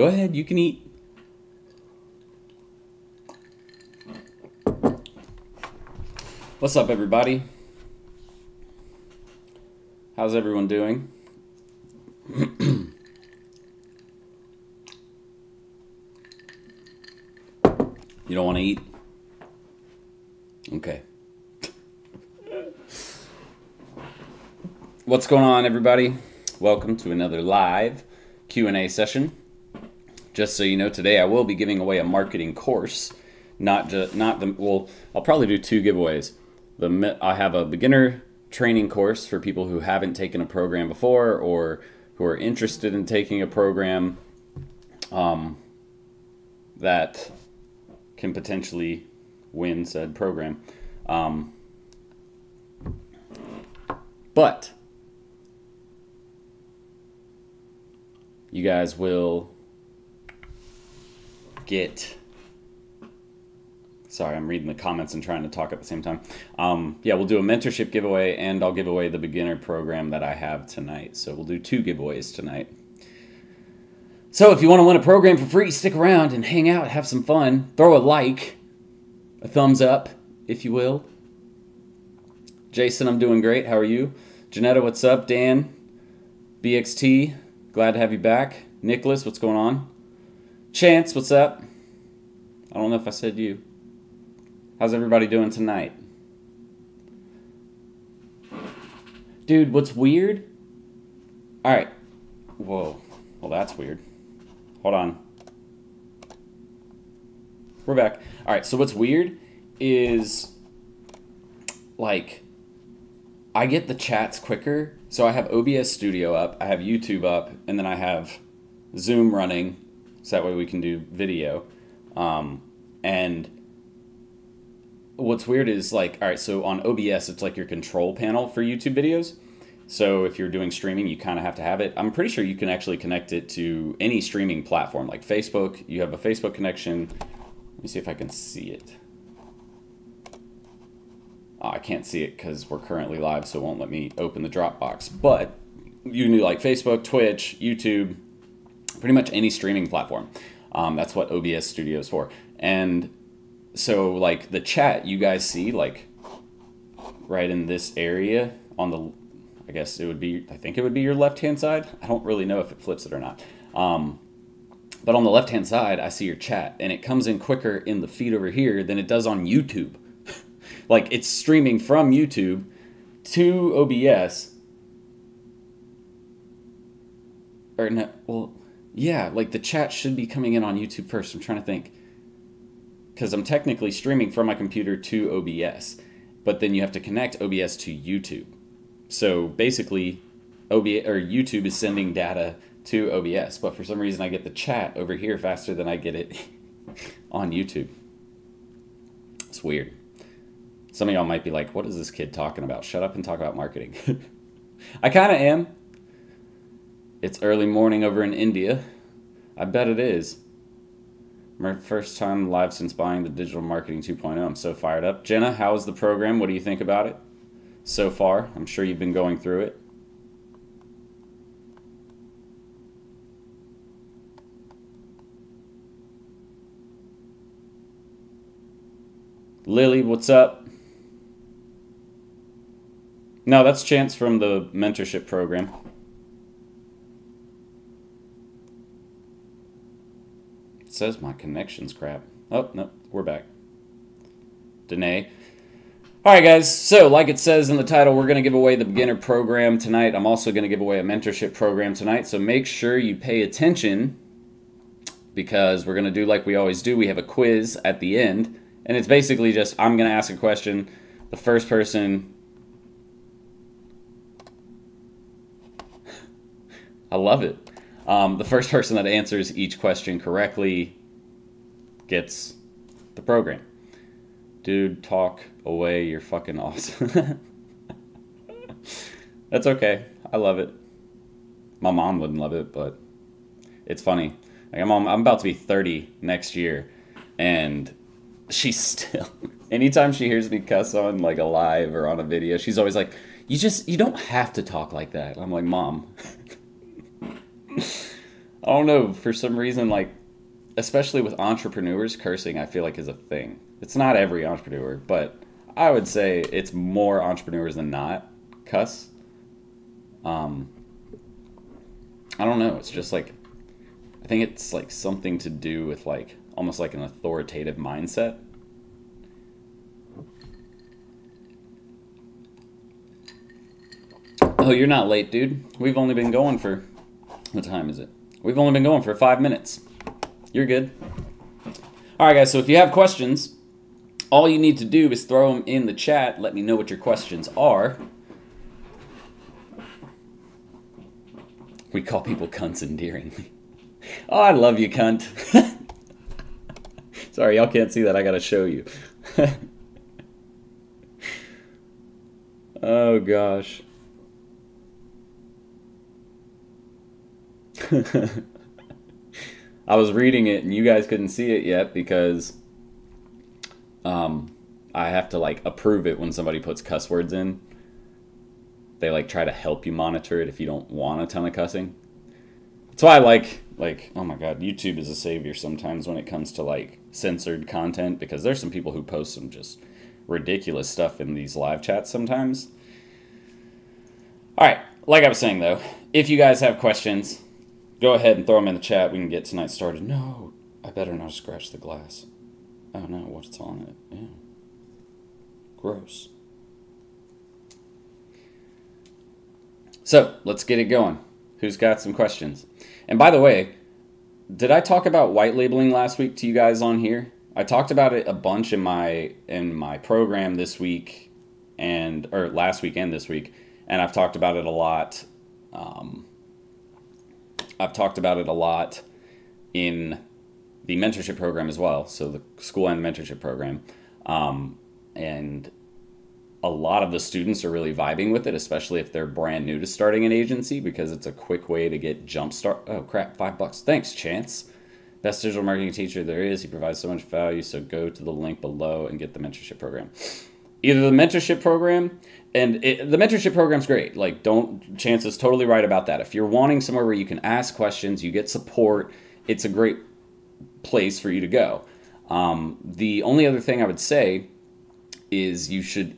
Go ahead, you can eat. What's up, everybody? How's everyone doing? You don't want to eat? Okay. What's going on, everybody? Welcome to another live Q&A session. Just so you know, today I will be giving away a marketing course. Well, I'll probably do two giveaways. I have a beginner training course for people who haven't taken a program before or who are interested in taking a program that can potentially win said program. But you guys will get... Sorry, I'm reading the comments and trying to talk at the same time. Yeah, we'll do a mentorship giveaway, and I'll give away the beginner program that I have tonight. So we'll do two giveaways tonight. So if you want to win a program for free, stick around and hang out, have some fun. Throw a like, a thumbs up, if you will. Jason, I'm doing great. How are you? Janetta, what's up? Dan, BXT, glad to have you back. Nicholas, what's going on? Chance, what's up? I don't know if I said you. How's everybody doing tonight? Dude, what's weird? All right. Whoa. Well, that's weird. Hold on. We're back. All right, so what's weird is, like, I get the chats quicker. So I have OBS Studio up, I have YouTube up, and then I have Zoom running, so that way we can do video. And what's weird is, like, all right, so on OBS, it's like your control panel for YouTube videos. So if you're doing streaming, you kind of have to have it. I'm pretty sure you can actually connect it to any streaming platform, like Facebook. You have a Facebook connection. Let me see if I can see it. Oh, I can't see it because we're currently live, so it won't let me open the Dropbox. But you can do like Facebook, Twitch, YouTube, pretty much any streaming platform. That's what OBS Studio is for. And so, like, the chat you guys see, like, right in this area on the, I guess it would be, I think it would be your left-hand side. I don't really know if it flips it or not. But on the left-hand side, I see your chat, and it comes in quicker in the feed over here than it does on YouTube. Like, it's streaming from YouTube to OBS. Or, no, well, yeah, like, the chat should be coming in on YouTube first. I'm trying to think. Because I'm technically streaming from my computer to OBS, but then you have to connect OBS to YouTube. So basically, YouTube is sending data to OBS, but for some reason I get the chat over here faster than I get it on YouTube. It's weird. Some of y'all might be like, what is this kid talking about? Shut up and talk about marketing. I kind of am. It's early morning over in India. I bet it is. My first time live since buying the Digital Marketing 2.0. I'm so fired up. Jenna, how is the program? What do you think about it so far? I'm sure you've been going through it. Lily, what's up? No, that's Chance from the mentorship program. It says my connection's crap. Oh, no, we're back. Danae. All right, guys. So, like it says in the title, we're going to give away the beginner program tonight. I'm also going to give away a mentorship program tonight. So make sure you pay attention because we're going to do like we always do. We have a quiz at the end. And it's basically just, I'm going to ask a question. The first person... I love it. The first person that answers each question correctly gets the program. Dude, talk away. You're fucking awesome. That's okay. I love it. My mom wouldn't love it, but it's funny. Like, I'm about to be 30 next year, and she's still... Anytime she hears me cuss on like a live or on a video, she's always like, you don't have to talk like that. I'm like, Mom... don't know, for some reason, like, especially with entrepreneurs, cursing I feel like is a thing. It's not every entrepreneur, but I would say it's more entrepreneurs than not cuss. I don't know. It's just like, I think it's like something to do with like almost like an authoritative mindset. Oh, you're not late, dude. We've only been going for, what time is it? We've only been going for 5 minutes. You're good. All right, guys, so if you have questions, all you need to do is throw them in the chat. Let me know what your questions are. We call people cunts endearingly. Oh, I love you, cunt. Sorry, y'all can't see that. I got to show you. Oh, gosh. I was reading it and you guys couldn't see it yet because I have to like approve it when somebody puts cuss words in. They like try to help you monitor it if you don't want a ton of cussing. That's why I like, oh my God, YouTube is a savior sometimes when it comes to like censored content, because there's some people who post some just ridiculous stuff in these live chats sometimes. All right, like I was saying though, if you guys have questions, go ahead and throw them in the chat. We can get tonight started. No, I better not scratch the glass. Oh no, what's on it? Yeah. Gross. So, let's get it going. Who's got some questions? And by the way, did I talk about white labeling last week to you guys on here? I talked about it a bunch in my program this week, or last week and this week, and I've talked about it a lot. I've talked about it a lot in the mentorship program as well, so the school and mentorship program, and a lot of the students are really vibing with it, especially if they're brand new to starting an agency, because it's a quick way to get jump start. Oh crap, $5. Thanks, Chance. Best digital marketing teacher there is. He provides so much value, so go to the link below and get the mentorship program. Either the mentorship program, and the mentorship program's great. Like, Chance is totally right about that. If you're wanting somewhere where you can ask questions, you get support, it's a great place for you to go. The only other thing I would say is you should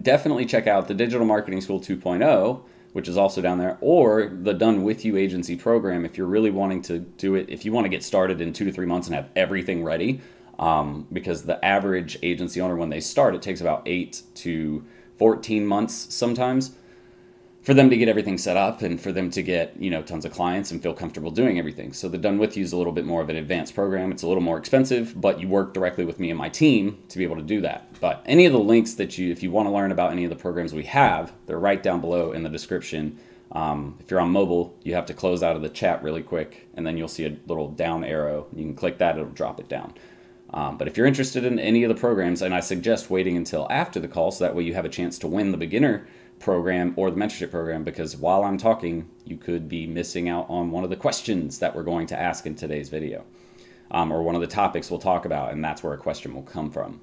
definitely check out the Digital Marketing School 2.0, which is also down there, or the Done With You agency program if you're really wanting to do it, if you want to get started in 2 to 3 months and have everything ready, because the average agency owner, when they start, it takes about 8 to 14 months sometimes for them to get everything set up and for them to get, tons of clients and feel comfortable doing everything. So the Done With You is a little bit more of an advanced program. It's a little more expensive, but you work directly with me and my team to be able to do that. But any of the links that if you want to learn about any of the programs we have, they're right down below in the description. If you're on mobile, you have to close out of the chat really quick, and then you'll see a little down arrow. You can click that, it'll drop it down. But if you're interested in any of the programs, and I suggest waiting until after the call so that way you have a chance to win the beginner program or the mentorship program, because while I'm talking, you could be missing out on one of the questions that we're going to ask in today's video, or one of the topics we'll talk about, and that's where a question will come from.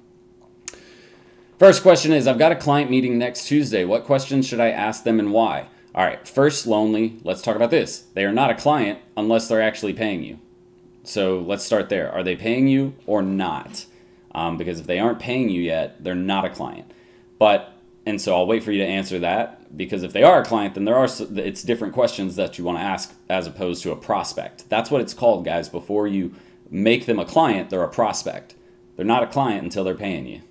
First question is, I've got a client meeting next Tuesday. What questions should I ask them and why? All right, first, Lonely, let's talk about this. They are not a client unless they're actually paying you. So let's start there. Are they paying you or not? Because if they aren't paying you yet, they're not a client. And so I'll wait for you to answer that, because if they are a client, then it's different questions that you want to ask as opposed to a prospect. That's what it's called, guys. Before you make them a client, they're a prospect. They're not a client until they're paying you.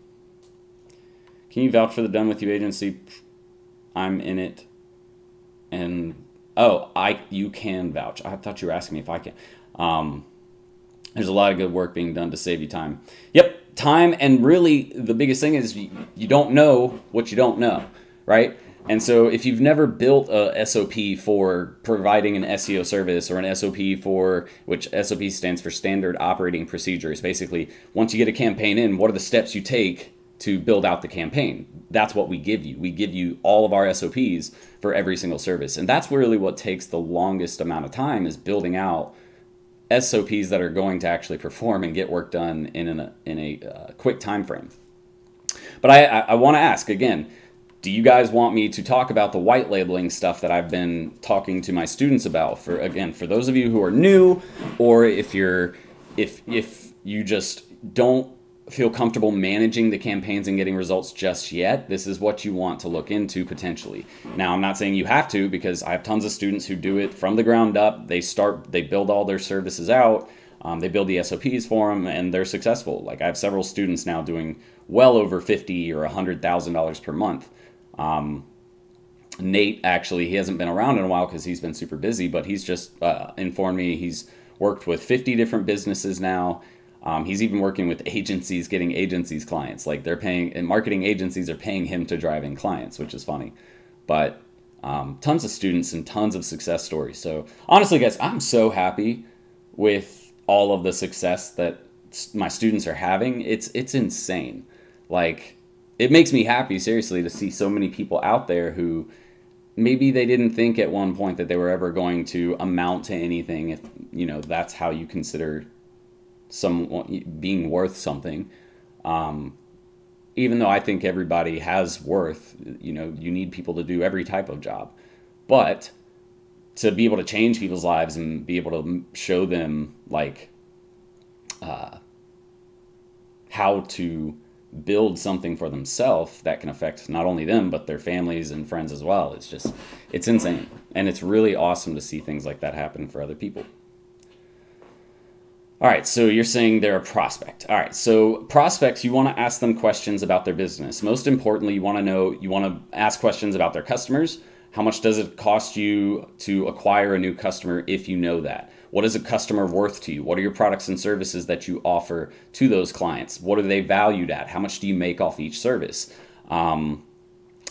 Can you vouch for the Done With You agency? I'm in it. And, you can vouch. I thought you were asking me if I can. There's a lot of good work being done to save you time. Yep. Time, and really the biggest thing is you don't know what you don't know, right? And so if you've never built a SOP for providing an SEO service, or an SOP which SOP stands for Standard Operating Procedures, basically once you get a campaign in, what are the steps you take to build out the campaign? That's what we give you. We give you all of our SOPs for every single service, and that's really what takes the longest amount of time, is building out SOPs that are going to actually perform and get work done in a quick time frame. But I want to ask again, do you guys want me to talk about the white labeling stuff that I've been talking to my students about? For those of you who are new, or if you just don't feel comfortable managing the campaigns and getting results just yet, this is what you want to look into potentially. Now, I'm not saying you have to, because I have tons of students who do it from the ground up. They build all their services out, they build the SOPs for them, and they're successful. Like, I have several students now doing well over $50,000 or $100,000 per month. Nate, actually, he hasn't been around in a while because he's been super busy, but he's just informed me he's worked with 50 different businesses now. He's even working with agencies, getting agencies clients. Like, they're paying, and marketing agencies are paying him to drive in clients, which is funny. But tons of students and tons of success stories. So honestly, guys, I'm so happy with all of the success that my students are having. It's insane. Like, it makes me happy, seriously, to see so many people out there who maybe they didn't think at one point that they were ever going to amount to anything, if, you know, that's how you consider someone being worth something. Even though I think everybody has worth, you know, you need people to do every type of job. But to be able to change people's lives and be able to show them, like, how to build something for themselves that can affect not only them, but their families and friends as well. It's insane. And it's really awesome to see things like that happen for other people. All right, so you're saying they're a prospect. All right, so prospects, you want to ask them questions about their business. Most importantly, you want to ask questions about their customers. How much does it cost you to acquire a new customer if you know that? What is a customer worth to you? What are your products and services that you offer to those clients? What are they valued at? How much do you make off each service? And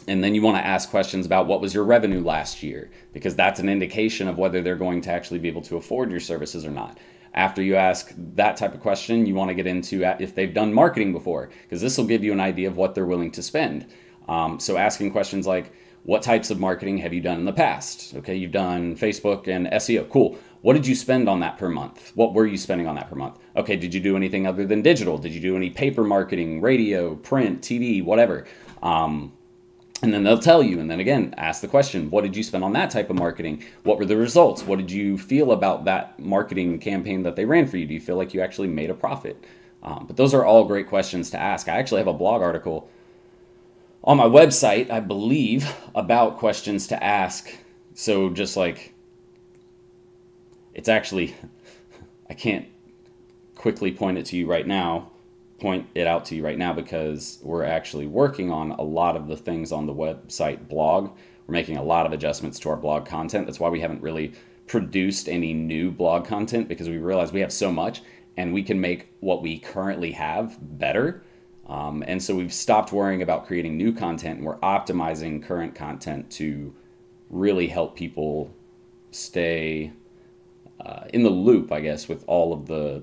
then you want to ask questions about what was your revenue last year, because that's an indication of whether they're going to actually be able to afford your services or not. After you ask that type of question, you want to get into if they've done marketing before, because this will give you an idea of what they're willing to spend. So asking questions like, what types of marketing have you done in the past? Okay, you've done Facebook and SEO. Cool. What did you spend on that per month? What were you spending on that per month? Okay, did you do anything other than digital? Did you do any paper marketing, radio, print, TV, whatever? And then they'll tell you, and then again, ask the question, what did you spend on that type of marketing? What were the results? What did you feel about that marketing campaign that they ran for you? Do you feel like you actually made a profit? But those are all great questions to ask. I actually have a blog article on my website, I believe, about questions to ask. So just like, it's actually, I can't quickly point it out to you right now because we're actually working on a lot of the things on the website blog. We're making a lot of adjustments to our blog content. That's why we haven't really produced any new blog content, because we realize we have so much and we can make what we currently have better. And so we've stopped worrying about creating new content, and we're optimizing current content to really help people stay in the loop, I guess, with all of the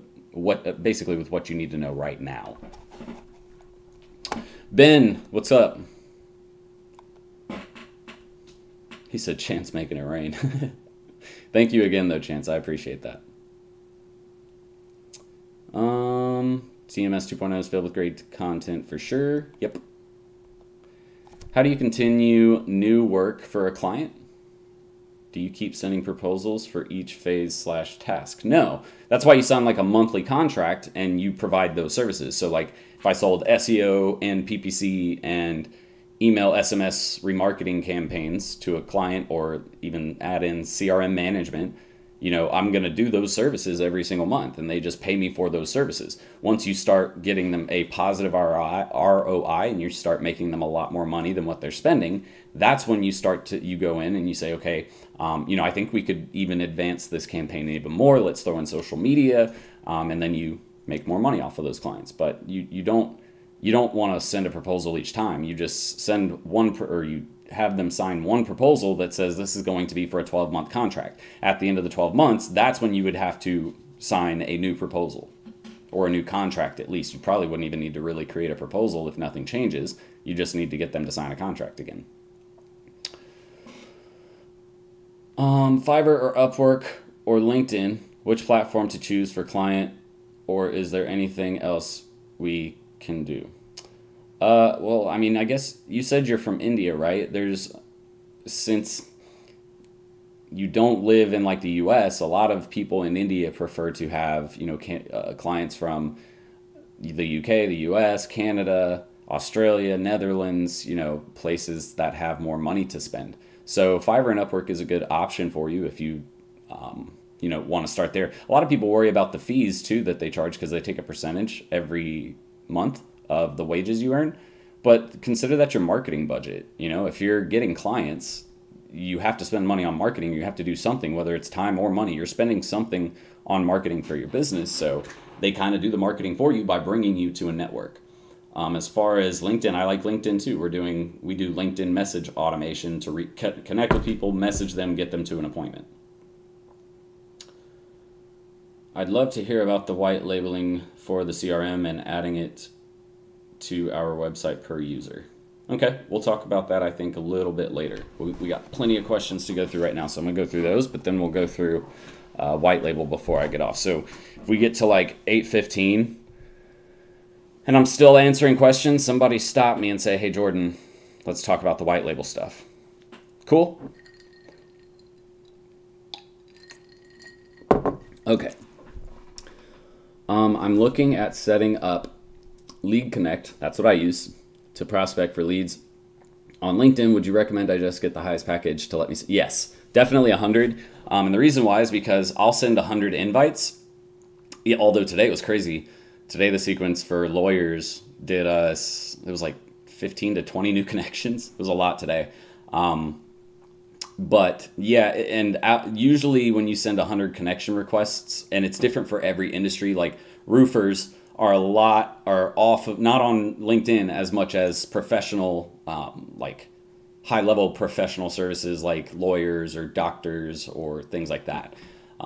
basically with what you need to know right now. Ben, what's up? He said, Chance making it rain. Thank you again, though, Chance. I appreciate that. CMS 2.0 is filled with great content for sure. Yep. How do you continue new work for a client? Do you keep sending proposals for each phase/task? No. That's why you sign like a monthly contract and you provide those services. So like if I sold SEO and PPC and email SMS remarketing campaigns to a client, or even add in CRM management, you know, I'm going to do those services every single month, and they just pay me for those services. Once you start getting them a positive ROI and you start making them a lot more money than what they're spending, that's when you go in and you say, okay, you know, I think we could even advance this campaign even more. Let's throw in social media, and then you make more money off of those clients. But you don't want to send a proposal each time. You just send you have them sign one proposal that says this is going to be for a 12-month contract. At the end of the 12 months, that's when you would have to sign a new proposal, or a new contract at least. You probably wouldn't even need to really create a proposal if nothing changes. You just need to get them to sign a contract again. Fiverr or Upwork or LinkedIn, which platform to choose for client, or is there anything else we can do? Well, I mean, I guess you said you're from India, right? Since you don't live in like the US, a lot of people in India prefer to have, clients from the UK, the US, Canada, Australia, Netherlands, places that have more money to spend. So Fiverr and Upwork is a good option for you if you, want to start there. A lot of people worry about the fees too that they charge because they take a percentage every month of the wages you earn. But consider that your marketing budget. If you're getting clients, you have to spend money on marketing. You have to do something, whether it's time or money. You're spending something on marketing for your business. So they kind of do the marketing for you by bringing you to a network. As far as LinkedIn, I like LinkedIn too. We do LinkedIn message automation to connect with people, message them, get them to an appointment. I'd love to hear about the white labeling for the CRM and adding it to our website per user. Okay, we'll talk about that, I think, a little bit later. We got plenty of questions to go through right now, so I'm going to go through those, but then we'll go through white label before I get off. So if we get to like 8:15 and I'm still answering questions, somebody stop me and say, hey, Jordan, let's talk about the white label stuff. Cool? Okay. I'm looking at setting up Lead Connect. That's what I use to prospect for leads on LinkedIn. Would you recommend I just get the highest package to let me see? Yes, definitely 100. And the reason why is because I'll send 100 invites. Yeah, although today was crazy. Today the sequence for lawyers did us, it was like 15 to 20 new connections. It was a lot today. But yeah, and usually when you send 100 connection requests, and it's different for every industry, like roofers are off of, not on LinkedIn as much as professional, like high level professional services like lawyers or doctors or things like that.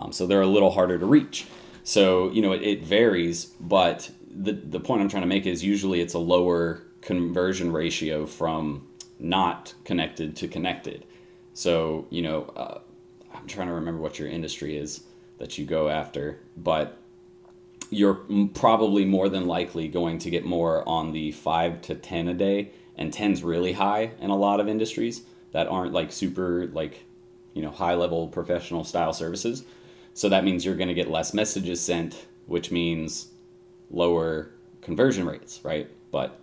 So they're a little harder to reach. So, it varies, but the point I'm trying to make is usually it's a lower conversion ratio from not connected to connected. So, I'm trying to remember what your industry is that you go after, but you're probably more than likely going to get more on the 5 to 10 a day, and 10's really high in a lot of industries that aren't like super high level professional style services. So that means you're going to get less messages sent, which means lower conversion rates, right? But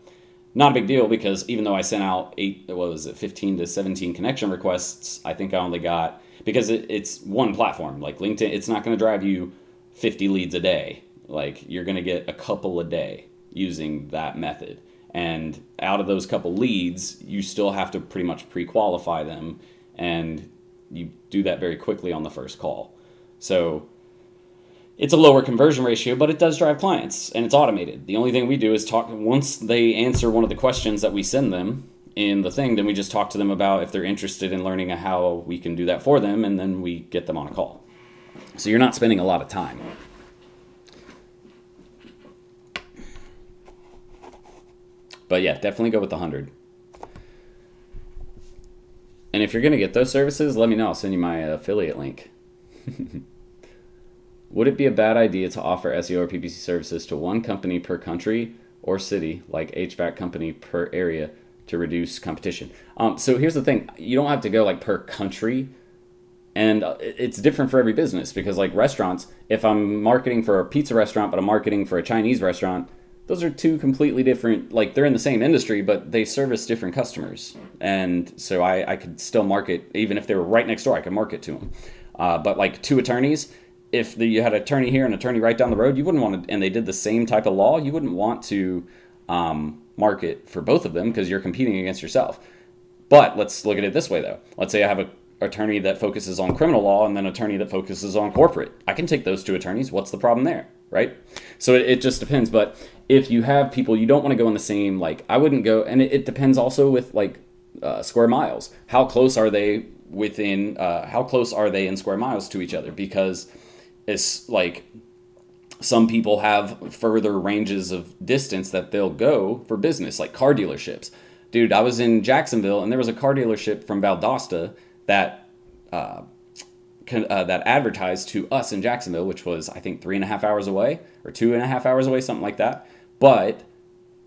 not a big deal, because even though I sent out 15 to 17 connection requests, I think I only got, because it's one platform like LinkedIn, it's not going to drive you 50 leads a day. Like, you're going to get a couple a day using that method. And out of those couple leads, you still have to pretty much pre-qualify them, and you do that very quickly on the first call. So it's a lower conversion ratio, but it does drive clients, and it's automated. The only thing we do is talk, once they answer one of the questions that we send them in the thing, then we just talk to them about if they're interested in learning how we can do that for them, and then we get them on a call. So you're not spending a lot of time. But yeah, definitely go with the 100. And if you're going to get those services, let me know. I'll send you my affiliate link. Would it be a bad idea to offer SEO or PPC services to one company per country or city, like HVAC company per area, to reduce competition? So here's the thing. You don't have to go like per country. And it's different for every business, because like restaurants, if I'm marketing for a pizza restaurant, but I'm marketing for a Chinese restaurant, those are two completely different, like they're in the same industry, but they service different customers. And so I could still market, even if they were right next door, I could market to them. But like two attorneys, if you had an attorney here and an attorney right down the road, you wouldn't want to, and they did the same type of law, you wouldn't want to market for both of them, because you're competing against yourself. But let's look at it this way though. Let's say I have an attorney that focuses on criminal law and then an attorney that focuses on corporate. I can take those two attorneys. What's the problem there, right? So it just depends. But if you have people, you don't want to go in the same, like I wouldn't go, and it depends also with like square miles. How close are they within, how close are they in square miles to each other? Because it's like some people have further ranges of distance that they'll go for business, like car dealerships. Dude, I was in Jacksonville and there was a car dealership from Valdosta that that advertised to us in Jacksonville, which was I think 3.5 hours away or 2.5 hours away, something like that. But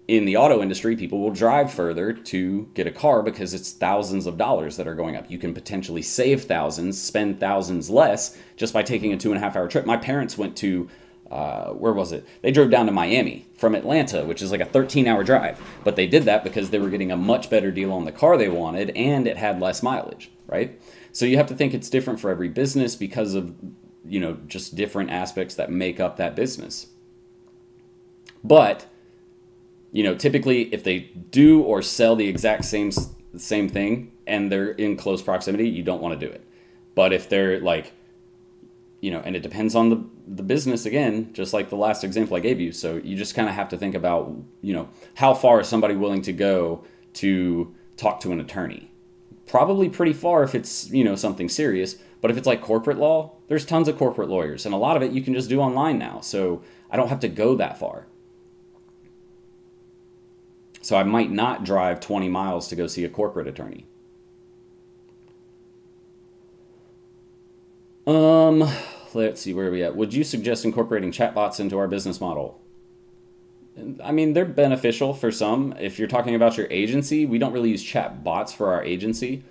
in the auto industry, people will drive further to get a car because it's thousands of dollars that are going up. You can potentially save thousands, spend thousands less just by taking a 2.5-hour trip. My parents went to, where was it? They drove down to Miami from Atlanta, which is like a 13-hour drive. But they did that because they were getting a much better deal on the car they wanted, and it had less mileage, right? So you have to think it's different for every business because of, just different aspects that make up that business. But typically if they do or sell the exact same thing and they're in close proximity, you don't want to do it. But if they're like, and it depends on the business again, just like the last example I gave you. So you just kind of have to think about, how far is somebody willing to go to talk to an attorney? Probably pretty far if it's, something serious. But if it's like corporate law, there's tons of corporate lawyers, and a lot of it you can just do online now. So I don't have to go that far. So I might not drive 20 miles to go see a corporate attorney. Let's see, where are we at? Would you suggest incorporating chatbots into our business model? I mean, they're beneficial for some. If you're talking about your agency, we don't really use chatbots for our agency.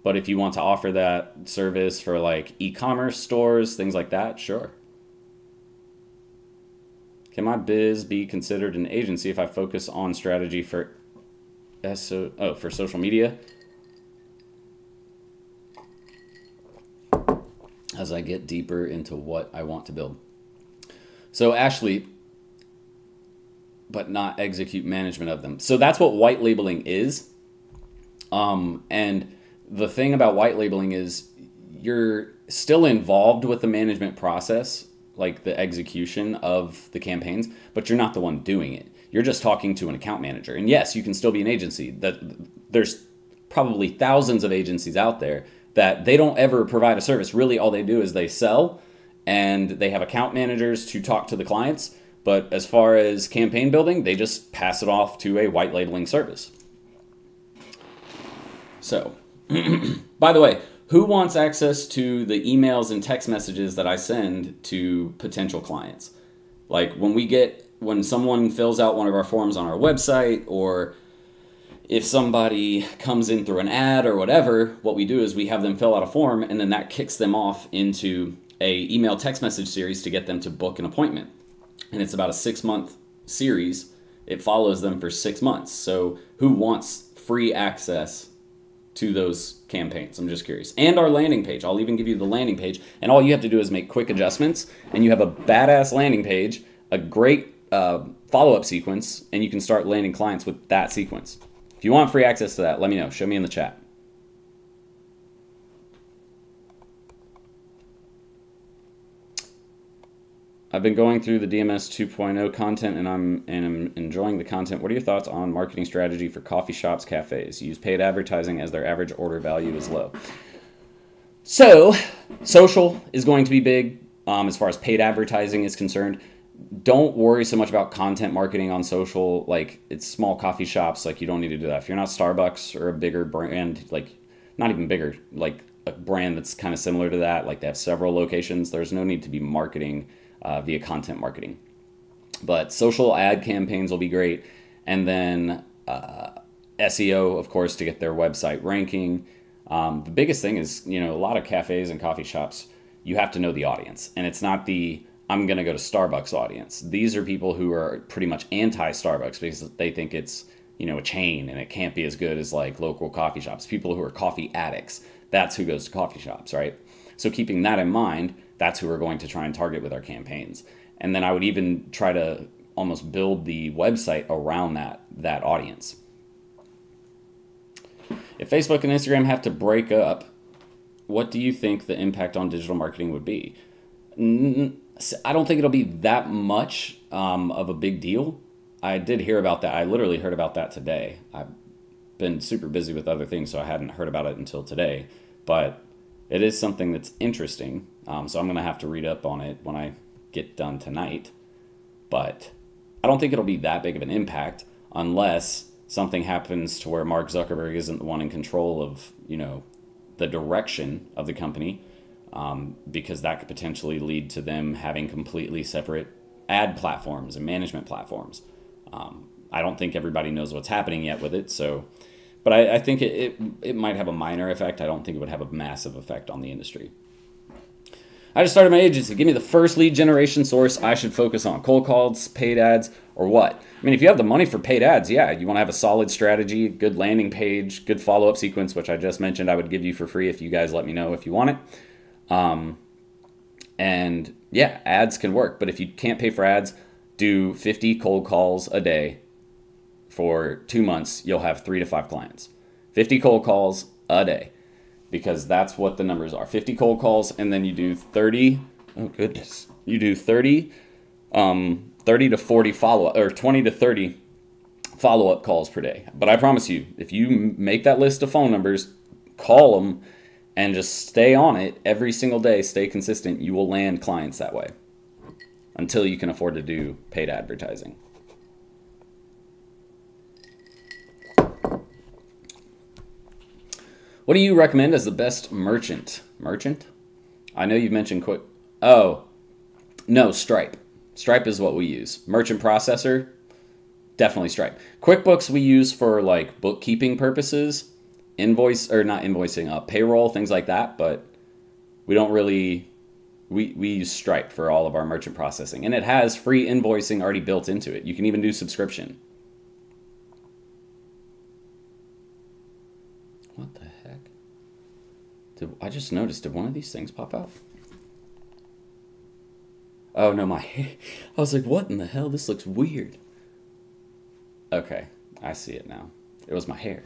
But if you want to offer that service for like e-commerce stores, things like that, sure. Can my biz be considered an agency if I focus on strategy for for social media? As I get deeper into what I want to build. So Ashley, but not execute management of them. So that's what white labeling is. And the thing about white labeling is you're still involved with the management process, like the execution of the campaigns, but you're not the one doing it. You're just talking to an account manager. And yes, you can still be an agency. There's probably thousands of agencies out there that they don't ever provide a service. Really, all they do is they sell, and they have account managers to talk to the clients. But as far as campaign building, they just pass it off to a white labeling service. So, by the way, who wants access to the emails and text messages that I send to potential clients? Like when someone fills out one of our forms on our website, or if somebody comes in through an ad or whatever, what we do is we have them fill out a form, and then that kicks them off into a email text message series to get them to book an appointment. And it's about a 6-month series. It follows them for 6 months. So who wants free access to those campaigns? I'm just curious. And our landing page. I'll even give you the landing page. And all you have to do is make quick adjustments, and you have a badass landing page, a great follow-up sequence, and you can start landing clients with that sequence. If you want free access to that, let me know. Show me in the chat. I've been going through the DMS 2.0 content, and I'm enjoying the content. What are your thoughts on marketing strategy for coffee shops, cafes? Use paid advertising as their average order value is low. So, social is going to be big as far as paid advertising is concerned. Don't worry so much about content marketing on social. Like, it's small coffee shops. Like, you don't need to do that. If you're not Starbucks or a bigger brand, like, not even bigger, like a brand that's kind of similar to that, like they have several locations, there's no need to be marketing via content marketing. But social ad campaigns will be great. And then SEO, of course, to get their website ranking. The biggest thing is, a lot of cafes and coffee shops, you have to know the audience. And it's not the, I'm going to go to Starbucks audience. These are people who are pretty much anti-Starbucks because they think it's, a chain and it can't be as good as like local coffee shops. People who are coffee addicts, that's who goes to coffee shops, right? So keeping that in mind, that's who we're going to try and target with our campaigns. And then I would even try to almost build the website around that audience. If Facebook and Instagram have to break up, what do you think the impact on digital marketing would be? I don't think it'll be that much of a big deal. I did hear about that. I literally heard about that today. I've been super busy with other things, so I hadn't heard about it until today. But it is something that's interesting. So I'm going to have to read up on it when I get done tonight. But I don't think it'll be that big of an impact unless something happens to where Mark Zuckerberg isn't the one in control of, the direction of the company, because that could potentially lead to them having completely separate ad platforms and management platforms. I don't think everybody knows what's happening yet with it, so, but I think it might have a minor effect. I don't think it would have a massive effect on the industry. I just started my agency. Give me the first lead generation source I should focus on. Cold calls, paid ads, or what? I mean, if you have the money for paid ads, yeah, you want to have a solid strategy, good landing page, good follow-up sequence, which I just mentioned I would give you for free if you guys let me know if you want it. And yeah, ads can work. But if you can't pay for ads, do 50 cold calls a day for 2 months. You'll have 3 to 5 clients. 50 cold calls a day. Because that's what the numbers are. 50 cold calls, and then you do 30. Oh goodness, you do 30 to 40 follow-up, or 20 to 30 follow-up calls per day. But I promise you, if you make that list of phone numbers, call them, and just stay on it every single day, stay consistent, you will land clients that way until you can afford to do paid advertising. What do you recommend as the best merchant? Merchant? I know you've mentioned Quick. Oh, no, Stripe. Stripe is what we use. Merchant processor, definitely Stripe. QuickBooks we use for like bookkeeping purposes, not invoicing, payroll, things like that. But we don't really, we use Stripe for all of our merchant processing. And it has free invoicing already built into it. You can even do subscription. What the heck? I just noticed, did one of these things pop out? Oh no, my hair. I was like, what in the hell? This looks weird. Okay, I see it now. It was my hair.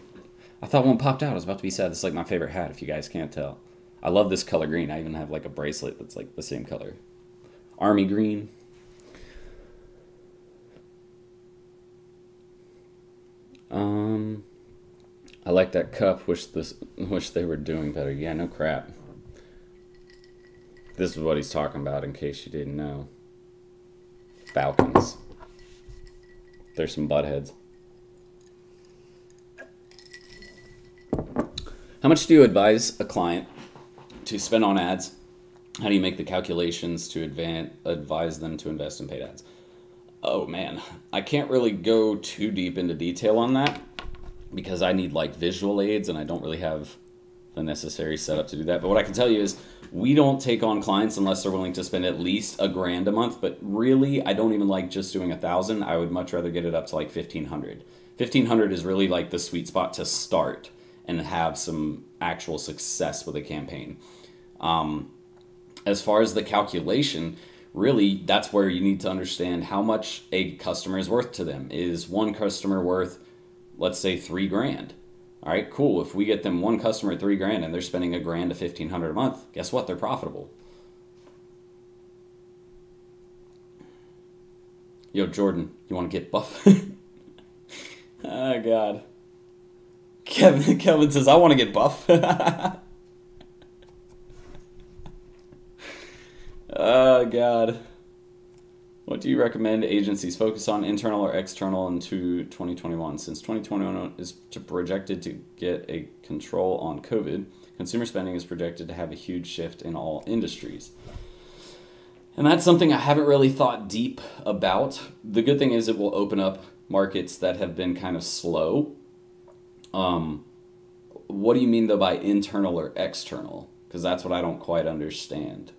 I thought one popped out. I was about to be sad. This is like my favorite hat, if you guys can't tell. I love this color green. I even have like a bracelet that's like the same color. Army green. I like that cup. Wish they were doing better. Yeah, no crap. This is what he's talking about, in case you didn't know. Falcons. There's some buttheads. How much do you advise a client to spend on ads? How do you make the calculations to advise them to invest in paid ads? Oh man, I can't really go too deep into detail on that, because I need like visual aids and I don't really have the necessary setup to do that. But what I can tell you is we don't take on clients unless they're willing to spend at least $1,000 a month. But really, I don't even like just doing 1,000. I would much rather get it up to like 1,500. 1,500 is really like the sweet spot to start and have some actual success with a campaign. As far as the calculation, really that's where you need to understand how much a customer is worth to them. Is one customer worth, let's say, $3,000. All right, cool. If we get them one customer at $3,000 and they're spending $1,000 to $1,500 a month, guess what? They're profitable. Yo, Jordan, you want to get buff? Oh God. Kevin says, I want to get buff. Oh God. What do you recommend agencies focus on, internal or external, into 2021? Since 2021 is projected to get a control on COVID, consumer spending is projected to have a huge shift in all industries. And that's something I haven't really thought deep about. The good thing is it will open up markets that have been kind of slow. What do you mean though by internal or external? Because that's what I don't quite understand.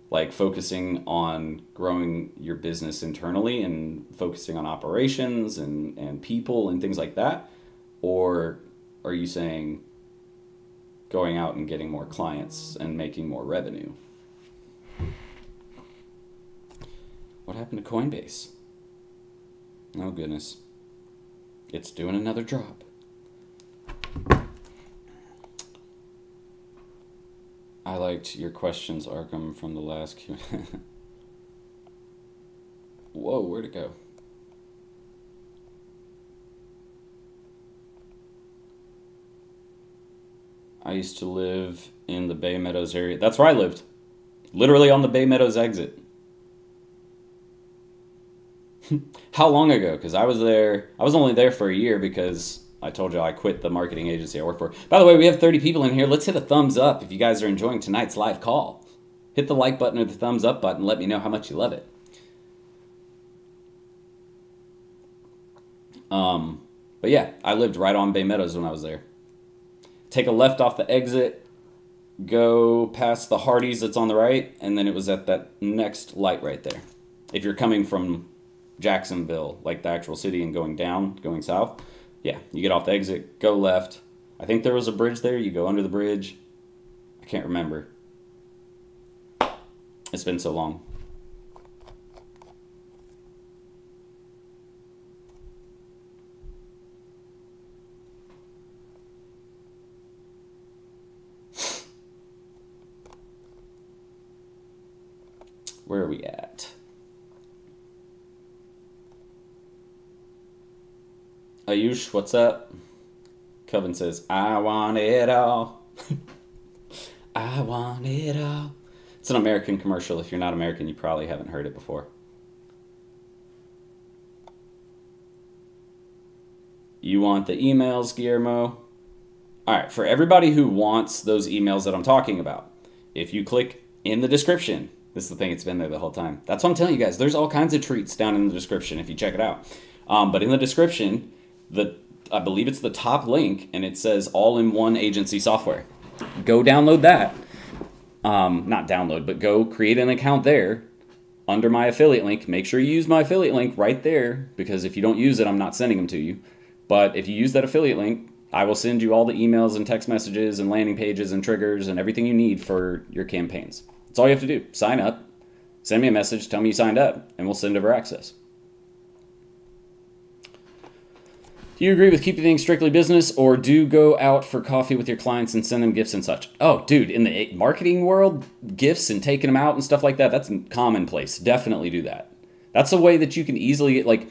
Like focusing on growing your business internally and focusing on operations and people and things like that? Or are you saying going out and getting more clients and making more revenue? What happened to Coinbase? Oh goodness. It's doing another drop. I liked your questions, Arkham, from the last Q. Whoa, where'd it go? I used to live in the Bay Meadows area. That's where I lived. Literally on the Bay Meadows exit. How long ago? Because I was there. I was only there for a year because I told you I quit the marketing agency I work for. By the way, we have 30 people in here. Let's hit a thumbs up if you guys are enjoying tonight's live call. Hit the like button or the thumbs up button. Let me know how much you love it. But yeah, I lived right on Bay Meadows when I was there. Take a left off the exit, go past the Hardee's that's on the right, and then it was at that next light right there. If you're coming from Jacksonville, like the actual city, and going down, going south, yeah, you get off the exit, go left. I think there was a bridge there. You go under the bridge. I can't remember. It's been so long. Where are we at? Ayush, what's up? Coven says, I want it all. I want it all. It's an American commercial. If you're not American, you probably haven't heard it before. You want the emails, Guillermo? All right, for everybody who wants those emails that I'm talking about, if you click in the description, this is the thing, it's been there the whole time. That's what I'm telling you guys. There's all kinds of treats down in the description if you check it out. But in the description, I believe it's the top link, and it says all-in-one agency software. Go download that. Not download, but go create an account there under my affiliate link. Make sure you use my affiliate link right there, because if you don't use it, I'm not sending them to you. But if you use that affiliate link, I will send you all the emails and text messages and landing pages and triggers and everything you need for your campaigns. That's all you have to do. Sign up, send me a message, tell me you signed up, and we'll send over access. Do you agree with keeping things strictly business, or do go out for coffee with your clients and send them gifts and such? Oh, dude, in the marketing world, gifts and taking them out and stuff like that, that's commonplace. Definitely do that. That's a way that you can easily get, like,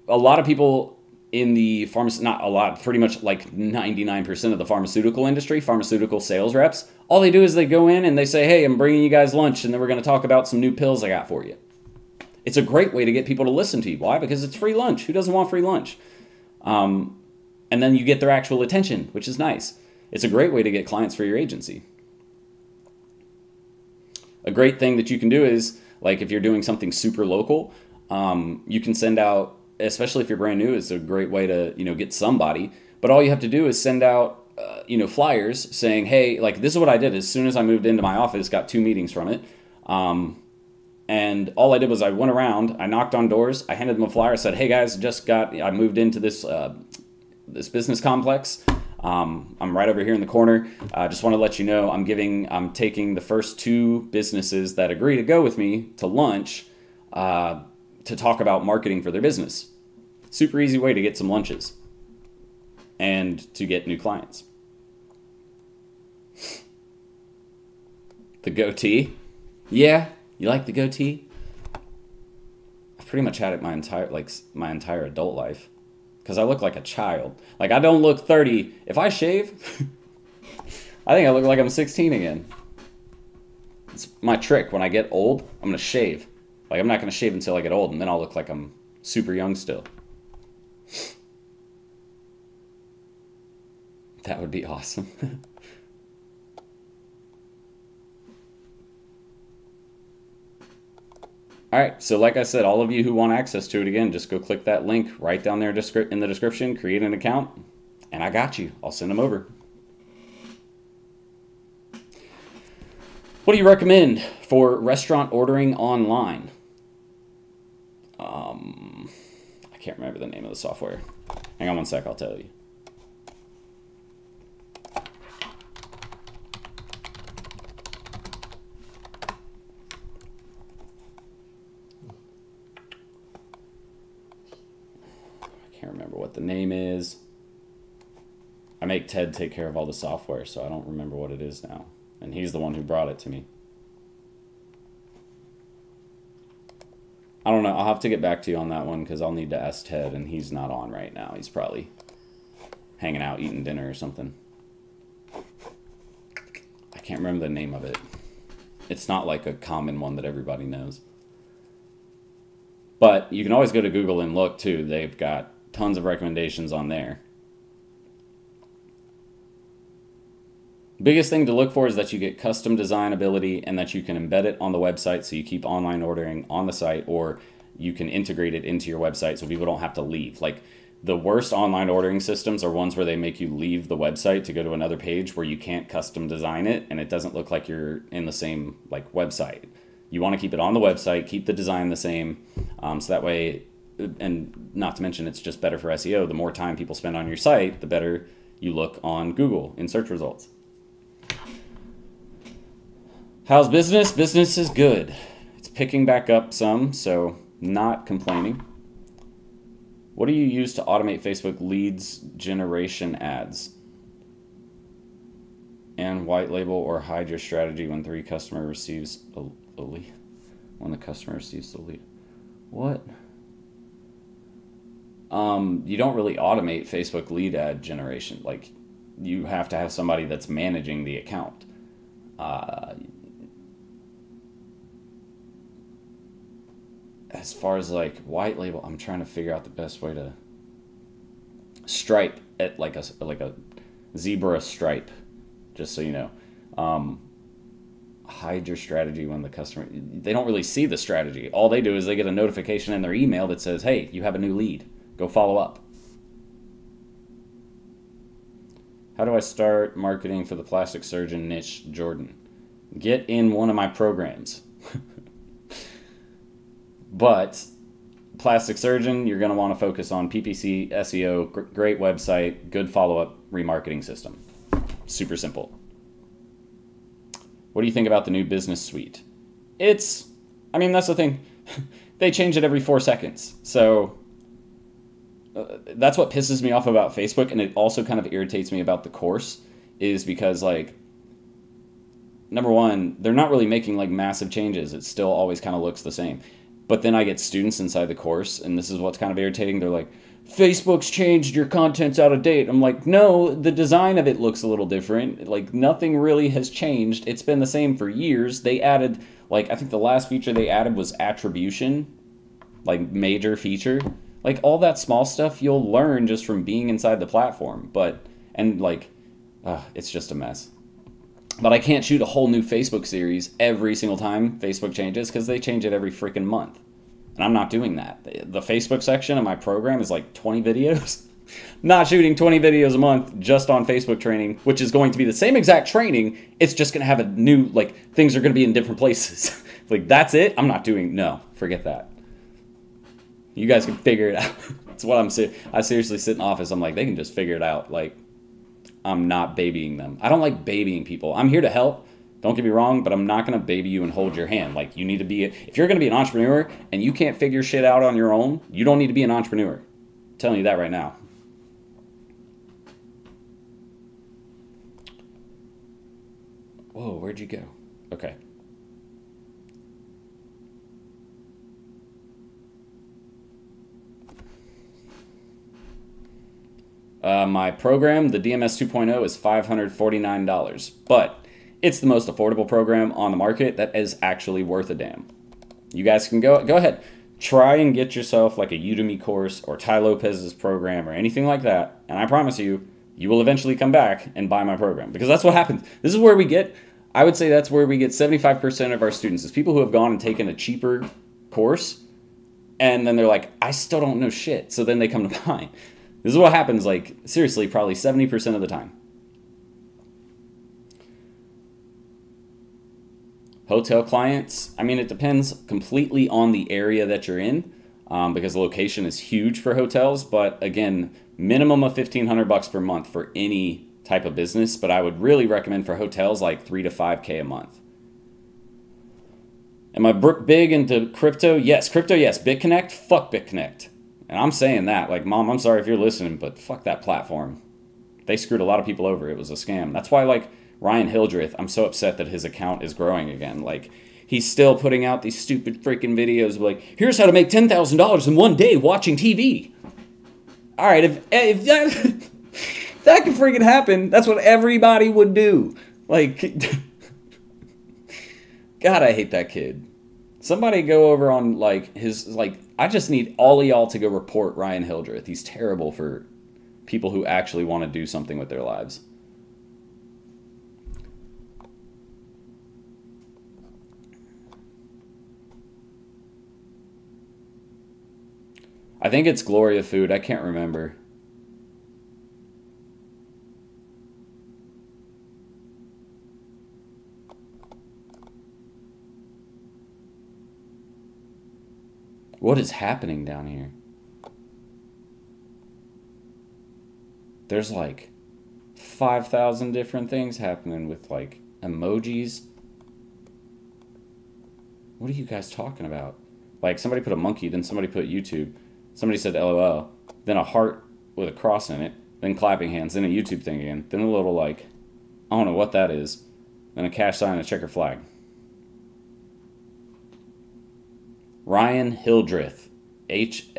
a lot of people in the not a lot, pretty much like 99% of the pharmaceutical industry, pharmaceutical sales reps, all they do is they go in and they say, hey, I'm bringing you guys lunch, and then we're going to talk about some new pills I got for you. It's a great way to get people to listen to you. Why? Because it's free lunch. Who doesn't want free lunch? And then you get their actual attention, which is nice. It's a great way to get clients for your agency. A great thing that you can do is, like, if you're doing something super local, you can send out, especially if you're brand new, it's a great way to, get somebody. But all you have to do is send out, flyers saying, hey, like, this is what I did. As soon as I moved into my office, got 2 meetings from it. And all I did was I went around, I knocked on doors, I handed them a flyer, said, hey guys, I moved into this this business complex. I'm right over here in the corner. I just want to let you know I'm taking the first 2 businesses that agree to go with me to lunch to talk about marketing for their business. Super easy way to get some lunches and to get new clients. The goatee. Yeah. You like the goatee? I've pretty much had it my entire adult life, because I look like a child. Like, I don't look 30. If I shave, I think I look like I'm 16 again. It's my trick. When I get old, I'm going to shave. Like, I'm not going to shave until I get old, and then I'll look like I'm super young still. That would be awesome. All right, so like I said, all of you who want access to it, again, just go click that link right down there in the description, create an account, and I got you. I'll send them over. What do you recommend for restaurant ordering online? I can't remember the name of the software. Hang on one sec, I'll tell you. Remember what the name is. I make Ted take care of all the software, so I don't remember what it is now. And he's the one who brought it to me. I don't know. I'll have to get back to you on that one, because I'll need to ask Ted, and he's not on right now. He's probably hanging out, eating dinner or something. I can't remember the name of it. It's not like a common one that everybody knows. But you can always go to Google and look, too. They've got tons of recommendations on there. Biggest thing to look for is that you get custom design ability, and that you can embed it on the website so you keep online ordering on the site, or you can integrate it into your website so people don't have to leave. Like, The worst online ordering systems are ones where they make you leave the website to go to another page where you can't custom design it and it doesn't look like you're in the same like website. You want to keep it on the website, keep the design the same, so that way, and not to mention it's just better for SEO. The more time people spend on your site, the better you look on Google in search results. How's business? Business is good. It's picking back up some, so not complaining. What do you use to automate Facebook leads generation ads? And white label or hide your strategy when the customer receives a lead. When the customer receives the lead. What? You don't really automate Facebook lead ad generation. Like, you have to have somebody that's managing the account. As far as like white label, I'm trying to figure out the best way to stripe at like a zebra stripe, just so you know. Hide your strategy when the customer, they don't really see the strategy. All they do is they get a notification in their email that says, hey, you have a new lead, go follow up. How do I start marketing for the plastic surgeon niche, Jordan? Get in one of my programs. But plastic surgeon, you're going to want to focus on PPC, SEO, great website, good follow-up remarketing system. Super simple. What do you think about the new business suite? I mean, that's the thing. They change it every 4 seconds. So that's what pisses me off about Facebook, and it also kind of irritates me about the course, is because, like, number one, they're not really making like massive changes. It still always kind of looks the same. But then I get students inside the course, and this is what's kind of irritating. They're like, Facebook's changed, your content's out of date. I'm like, no, the design of it looks a little different. Like, nothing really has changed. It's been the same for years. They added, like, I think the last feature they added was attribution, like, major feature. Like, all that small stuff you'll learn just from being inside the platform. But, and like, it's just a mess. But I can't shoot a whole new Facebook series every single time Facebook changes, because they change it every freaking month. And I'm not doing that. The Facebook section of my program is like 20 videos. Not shooting 20 videos a month just on Facebook training, which is going to be the same exact training. It's just going to have a new, like, things are going to be in different places. Like, that's it? I'm not doing, no, forget that. You guys can figure it out. That's what I seriously sit in office. I'm like, they can just figure it out. Like, I'm not babying them. I don't like babying people. I'm here to help. Don't get me wrong, but I'm not going to baby you and hold your hand. Like, you need to be, if you're going to be an entrepreneur and you can't figure shit out on your own, you don't need to be an entrepreneur. I'm telling you that right now. Whoa, where'd you go? Okay. My program, the DMS 2.0, is $549, but it's the most affordable program on the market that is actually worth a damn. You guys can go ahead, try and get yourself like a Udemy course or Tai Lopez's program or anything like that, and I promise you, you will eventually come back and buy my program, because that's what happens. This is where we get, I would say that's where we get 75% of our students, is people who have gone and taken a cheaper course, and then they're like, I still don't know shit, so then they come to mine. This is what happens, like, seriously, probably 70% of the time. Hotel clients, I mean, it depends completely on the area that you're in, because the location is huge for hotels. But again, minimum of $1,500 per month for any type of business. But I would really recommend for hotels like $3,000 to $5,000 a month. Am I big into crypto? Yes, crypto, yes. BitConnect, fuck BitConnect. And I'm saying that, like, Mom, I'm sorry if you're listening, but fuck that platform. They screwed a lot of people over. It was a scam. That's why, like, Ryan Hildreth, I'm so upset that his account is growing again. Like, he's still putting out these stupid freaking videos like, here's how to make $10,000 in one day watching TV. All right, if that could freaking happen, that's what everybody would do. Like, God, I hate that kid. Somebody go over on, like, his, like, I just need all of y'all to go report Ryan Hildreth. He's terrible for people who actually want to do something with their lives. I think it's Gloria Food. I can't remember. What is happening down here? There's like 5,000 different things happening with like emojis. What are you guys talking about? Like somebody put a monkey, then somebody put YouTube. Somebody said LOL, then a heart with a cross in it, then clapping hands, then a YouTube thing again, then a little like, I don't know what that is, then a cash sign and a checker flag. Ryan Hildreth, Hildreth.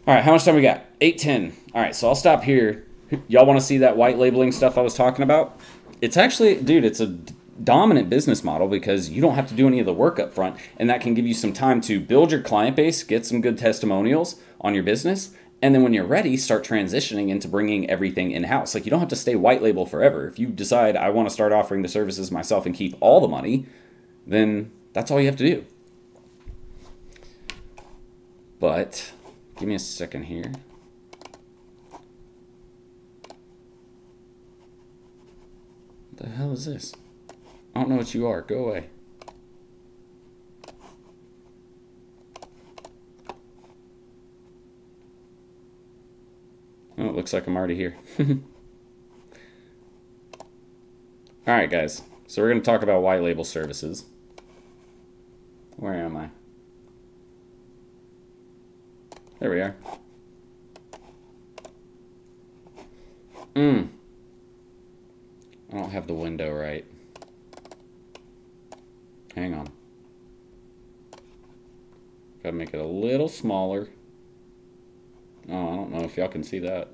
All right, how much time we got? 8:10. All right, so I'll stop here. Y'all want to see that white labeling stuff I was talking about? It's actually, dude, it's a dominant business model because you don't have to do any of the work up front, and that can give you some time to build your client base, get some good testimonials on your business, and then when you're ready, start transitioning into bringing everything in-house. Like, you don't have to stay white label forever. If you decide I want to start offering the services myself and keep all the money, then that's all you have to do. But give me a second here. What the hell is this? I don't know what you are. Go away. Oh, it looks like I'm already here. All right, guys. So we're going to talk about white label services. Where am I? There we are. I don't have the window right. Hang on. Gotta make it a little smaller. Oh, I don't know if y'all can see that.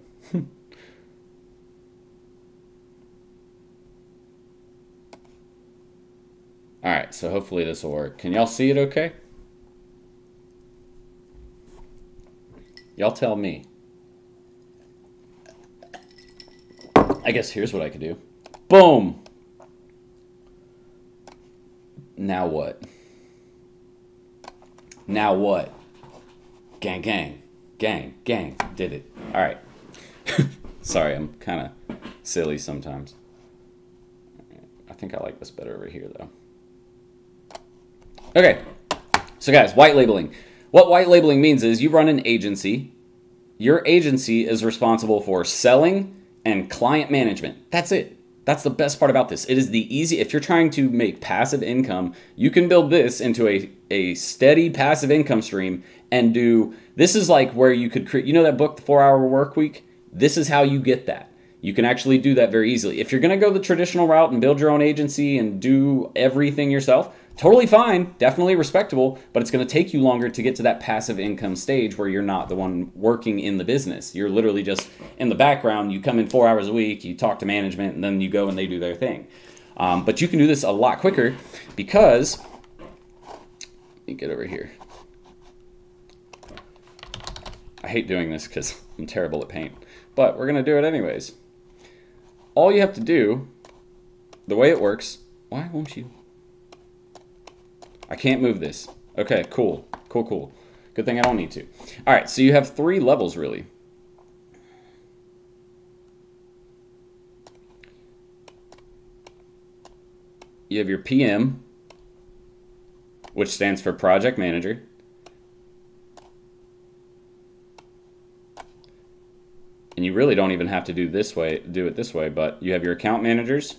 Alright, so hopefully this will work. Can y'all see it okay? Y'all tell me. I guess here's what I could do. Boom! Now what? Now what? Gang, gang. Gang, gang. Did it. Alright. Sorry, I'm kind of silly sometimes. I think I like this better over here, though. Okay. So, guys, white labeling. What white labeling means is you run an agency. Your agency is responsible for selling and client management. That's it. That's the best part about this. It is the easy, if you're trying to make passive income, you can build this into a steady passive income stream and do, this is like where you could create, you know that book, The 4-Hour Work Week? This is how you get that. You can actually do that very easily. If you're going to go the traditional route and build your own agency and do everything yourself, totally fine, definitely respectable, but it's going to take you longer to get to that passive income stage where you're not the one working in the business. You're literally just in the background. You come in 4 hours a week, you talk to management, and then you go and they do their thing. But you can do this a lot quicker because, let me get over here. I hate doing this because I'm terrible at paint, but we're going to do it anyways. All you have to do, the way it works, why won't you? I can't move this. Okay, cool. Cool, cool. Good thing I don't need to. All right, so you have 3 levels, really. You have your PM, which stands for Project Manager. And you really don't even have to do it this way, but you have your account managers.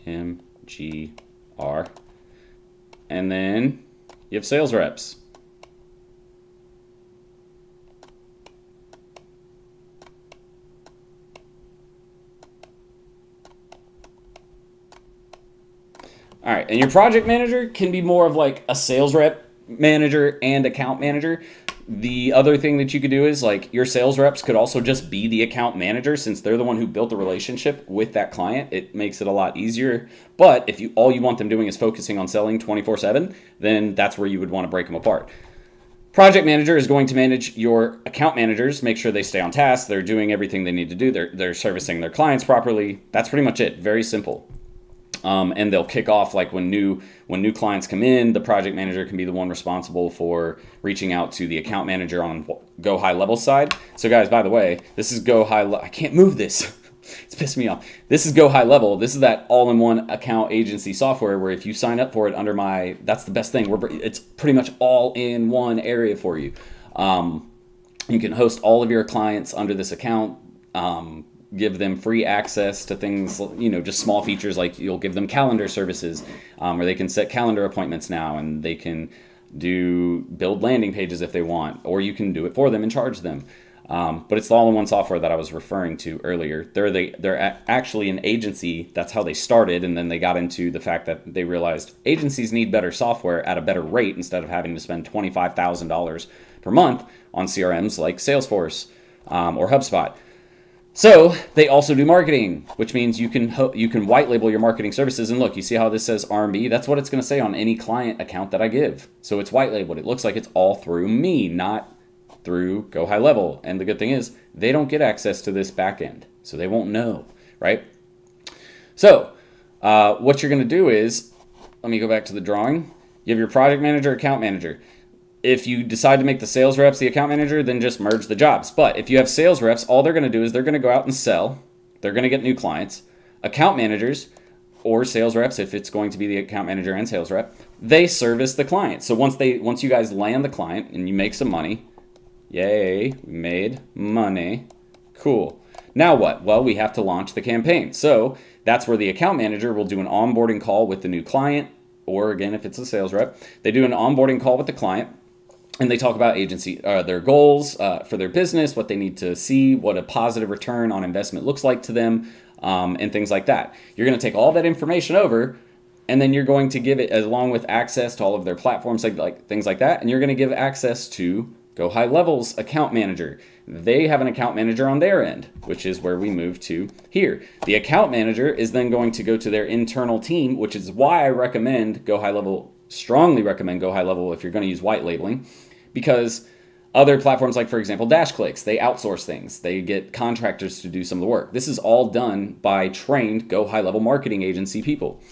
MGR. And then you have sales reps. All right, and your project manager can be more of like a sales rep manager and account manager. The other thing that you could do is like your sales reps could also just be the account manager since they're the one who built the relationship with that client. It makes it a lot easier. But if all you want them doing is focusing on selling 24/7, then that's where you would want to break them apart. Project manager is going to manage your account managers, make sure they stay on task, they're doing everything they need to do, they're servicing their clients properly. That's pretty much it. Very simple. And they'll kick off like when new clients come in, the project manager can be the one responsible for reaching out to the account manager on Go High Level side. So guys, by the way, this is Go High Level. I can't move this. It's pissed me off. This is Go High Level. This is that all-in-one account agency software where if you sign up for it under my, that's the best thing. It's pretty much all in one area for you. You can host all of your clients under this account. Give them free access to things, you know, just small features like you'll give them calendar services where they can set calendar appointments now, and they can build landing pages if they want, or you can do it for them and charge them. But it's the all-in-one software that I was referring to earlier. They're actually an agency. That's how they started, and then they got into the fact that they realized agencies need better software at a better rate instead of having to spend $25,000 per month on CRMs like Salesforce or HubSpot. So they also do marketing, which means you can white label your marketing services. And look, you see how this says R&B? That's what it's going to say on any client account that I give. So it's white labeled. It looks like it's all through me, not through Go High Level. And the good thing is they don't get access to this back end, so they won't know, right? So what you're going to do is, let me go back to the drawing. You have your project manager, account manager. If you decide to make the sales reps the account manager, then just merge the jobs. But if you have sales reps, all they're going to do is they're going to go out and sell. They're going to get new clients. Account managers or sales reps, if it's going to be the account manager and sales rep, they service the client. So once you guys land the client and you make some money, yay, we made money. Cool. Now what? Well, we have to launch the campaign. So that's where the account manager will do an onboarding call with the new client, or again, if it's a sales rep, they do an onboarding call with the client. And they talk about agency, their goals for their business, what they need to see, what a positive return on investment looks like to them, and things like that. You're going to take all that information over, and then you're going to give it, along with access to all of their platforms, like things like that, and you're going to give access to Go High Level's account manager. They have an account manager on their end, which is where we move to here. The account manager is then going to go to their internal team, which is why I recommend Go High Level. Strongly recommend Go High Level if you're going to use white labeling, because other platforms like, for example, DashClicks, they outsource things. They get contractors to do some of the work. This is all done by trained Go High Level marketing agency people.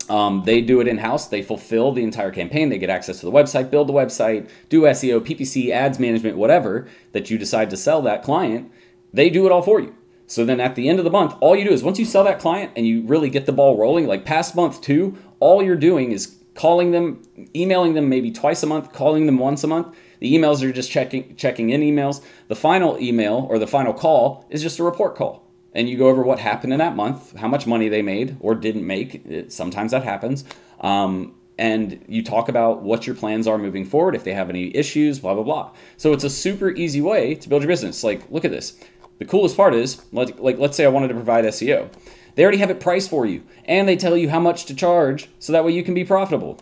They do it in-house. They fulfill the entire campaign. They get access to the website, build the website, do SEO, PPC, ads management, whatever that you decide to sell that client. They do it all for you. So then at the end of the month, all you do is once you sell that client and you really get the ball rolling, like past month 2, all you're doing is calling them, emailing them maybe twice a month, calling them once a month. The emails are just checking in emails. The final email or the final call is just a report call. And you go over what happened in that month, how much money they made or didn't make. Sometimes that happens. And you talk about what your plans are moving forward, if they have any issues, blah, blah, blah. So it's a super easy way to build your business. Like, look at this. The coolest part is, like let's say I wanted to provide SEO. They already have it priced for you, and they tell you how much to charge, so that way you can be profitable.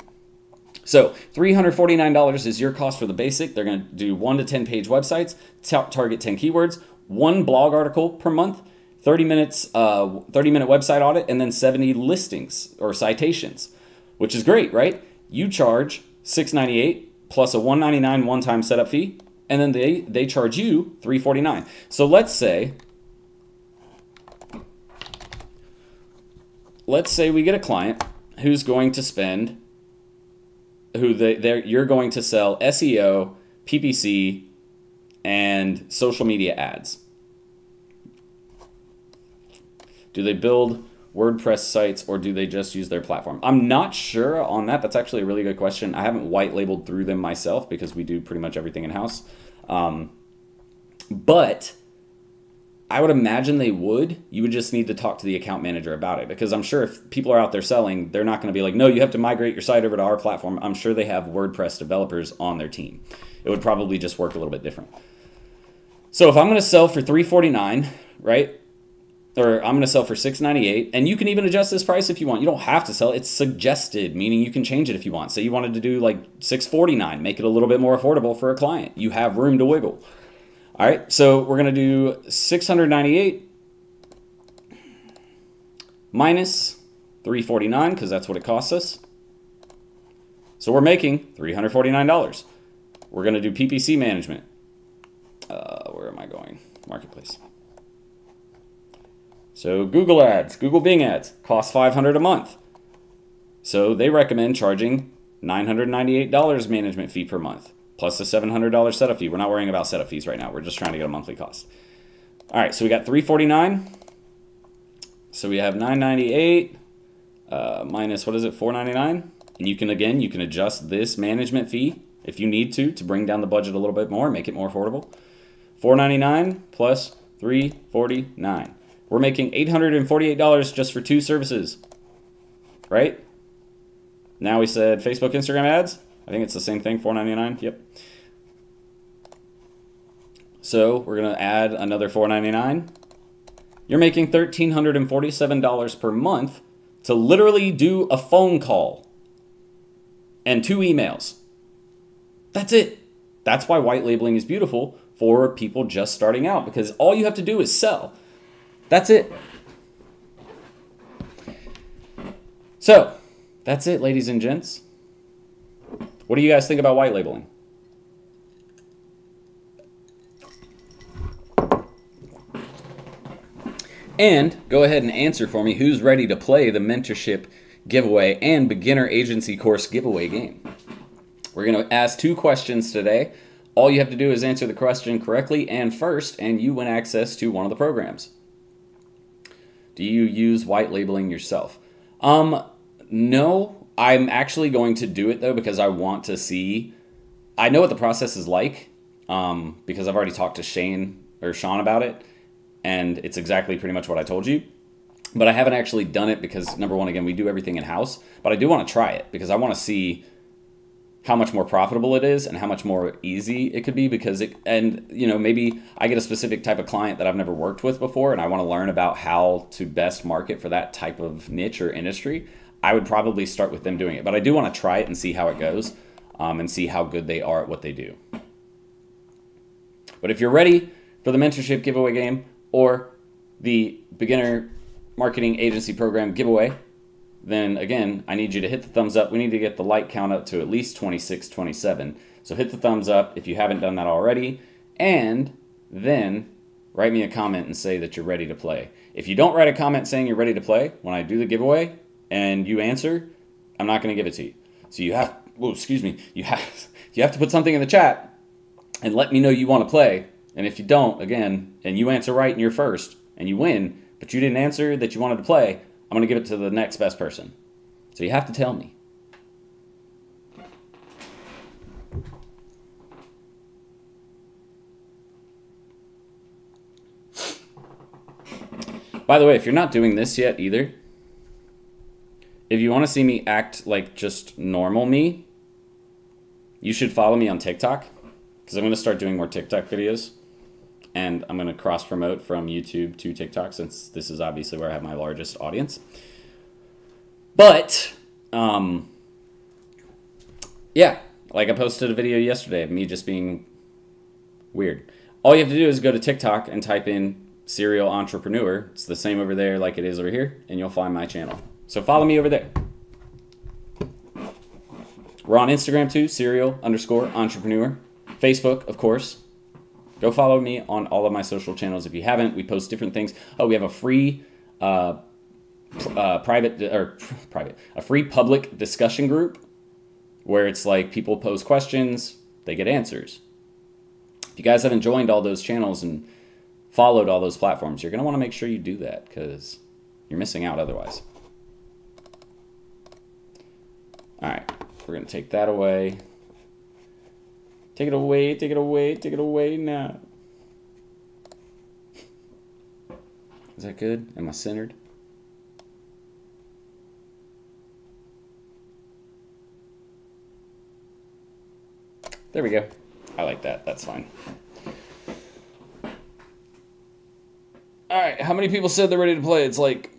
So $349 is your cost for the basic. They're going to do 1 to 10 page websites, target 10 keywords, 1 blog article per month, 30-minute website audit, and then 70 listings or citations, which is great, right? You charge $698 plus a $199 one-time setup fee, and then they charge you $349. So let's say we get a client who's going to spend, you're going to sell SEO, PPC, and social media ads. Do they build WordPress sites or do they just use their platform? I'm not sure on that. That's actually a really good question. I haven't white labeled through them myself because we do pretty much everything in-house. But I would imagine they would. You would just need to talk to the account manager about it, because I'm sure if people are out there selling, they're not going to be like, no, you have to migrate your site over to our platform. I'm sure they have WordPress developers on their team. It would probably just work a little bit different. So if I'm going to sell for $349, right? Or I'm going to sell for $698, and you can even adjust this price if you want. You don't have to sell. It's suggested, meaning you can change it if you want. Say you wanted to do like $649, make it a little bit more affordable for a client. You have room to wiggle. All right, so we're going to do $698 minus $349 because that's what it costs us. So we're making $349. We're going to do PPC management. Where am I going? Marketplace. So Google ads, Google Bing ads cost $500 a month. So they recommend charging $998 management fee per month, plus a $700 setup fee. We're not worrying about setup fees right now. We're just trying to get a monthly cost. All right, so we got $349. So we have $998 minus, what is it, $499? And you can, again, you can adjust this management fee if you need to bring down the budget a little bit more, make it more affordable. $499 plus $349. We're making $848 just for 2 services, right? Now we said Facebook, Instagram ads. I think it's the same thing, $499. Yep. So we're going to add another $499. You're making $1,347 per month to literally do a phone call and 2 emails. That's it. That's why white labeling is beautiful for people just starting out, because all you have to do is sell. That's it. So, that's it, ladies and gents. What do you guys think about white labeling? And go ahead and answer for me who's ready to play the mentorship giveaway and beginner agency course giveaway game. We're going to ask 2 questions today. All you have to do is answer the question correctly and first, and you win access to one of the programs. Do you use white labeling yourself? No, I'm actually going to do it though, because I want to see, I know what the process is like, because I've already talked to Sean about it, and it's exactly pretty much what I told you. But I haven't actually done it because, number one, again, we do everything in-house, but I do want to try it because I want to see how much more profitable it is and how much more easy it could be, because it, and you know, maybe I get a specific type of client that I've never worked with before and I want to learn about how to best market for that type of niche or industry. I would probably start with them doing it, but I do want to try it and see how it goes, and see how good they are at what they do. But if you're ready for the mentorship giveaway game or the beginner marketing agency program giveaway, then again, I need you to hit the thumbs up. We need to get the like count up to at least 26, 27. So hit the thumbs up if you haven't done that already, and then write me a comment and say that you're ready to play. If you don't write a comment saying you're ready to play, when I do the giveaway and you answer, I'm not going to give it to you. So you have, whoa, excuse me, you have to put something in the chat and let me know you want to play. And if you don't, again, and you answer right and you're first and you win, but you didn't answer that you wanted to play, I'm going to give it to the next best person. So you have to tell me. By the way, if you're not doing this yet either, if you want to see me act like just normal me, you should follow me on TikTok, because I'm going to start doing more TikTok videos. And I'm going to cross-promote from YouTube to TikTok, since this is obviously where I have my largest audience. But, yeah, like I posted a video yesterday of me just being weird. All you have to do is go to TikTok and type in Serial Entrepreneur. It's the same over there like it is over here, and you'll find my channel. So follow me over there. We're on Instagram too, Serial_Entrepreneur. Facebook, of course. Go follow me on all of my social channels if you haven't. We post different things. Oh, we have a free free public discussion group where it's like people pose questions, they get answers. If you guys haven't joined all those channels and followed all those platforms, you're going to want to make sure you do that, because you're missing out otherwise. All right, we're going to take that away. Take it away, take it away, take it away now. Is that good? Am I centered? There we go. I like that. That's fine. All right, how many people said they're ready to play? It's like...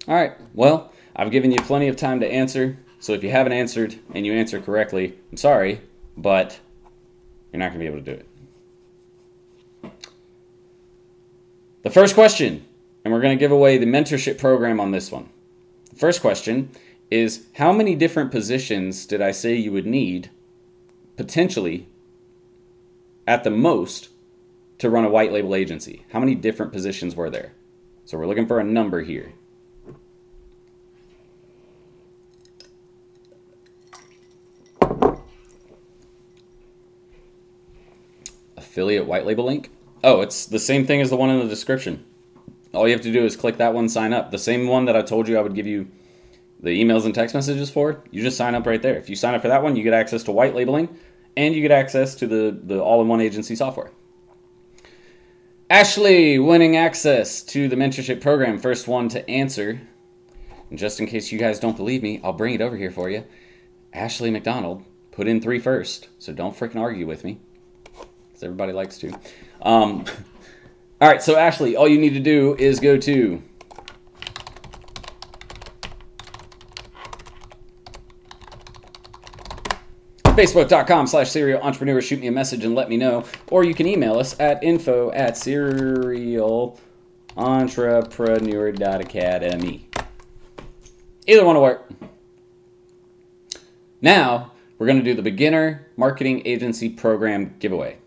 All right, well, I've given you plenty of time to answer. So if you haven't answered and you answer correctly, I'm sorry, but you're not going to be able to do it. The first question, and we're going to give away the mentorship program on this one. The first question is how many different positions did I say you would need, potentially, at the most, to run a white label agency? How many different positions were there? So we're looking for a number here. Affiliate white label link? Oh, it's the same thing as the one in the description. All you have to do is click that one, sign up. The same one that I told you I would give you the emails and text messages for, you just sign up right there. If you sign up for that one, you get access to white labeling, and you get access to the all-in-one agency software. Ashley, winning access to the mentorship program. First one to answer. And just in case you guys don't believe me, I'll bring it over here for you. Ashley McDonald put in 3 first, so don't freaking argue with me, because everybody likes to. All right, so Ashley, all you need to do is go to Facebook.com/serial entrepreneur. Shoot me a message and let me know. Or you can email us at info@serialentrepreneur.academy. Either one will work. Now, we're going to do the Beginner Marketing Agency Program giveaway.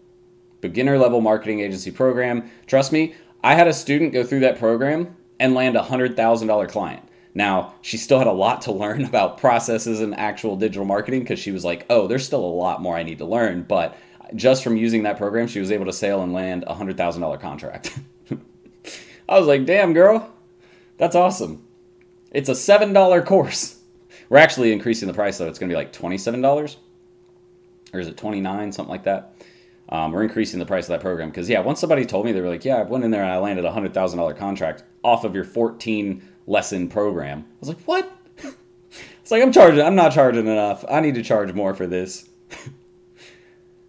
Beginner level marketing agency program. Trust me, I had a student go through that program and land a $100,000 client. Now, she still had a lot to learn about processes and actual digital marketing, because she was like, oh, there's still a lot more I need to learn. But just from using that program, she was able to sail and land a $100,000 contract. I was like, damn, girl, that's awesome. It's a $7 course. We're actually increasing the price, though. It's going to be like $27, or is it $29, something like that. We're increasing the price of that program because, yeah, once somebody told me, they were like, yeah, I went in there and I landed a $100,000 contract off of your 14 lesson program. I was like, what? It's like, I'm not charging enough. I need to charge more for this.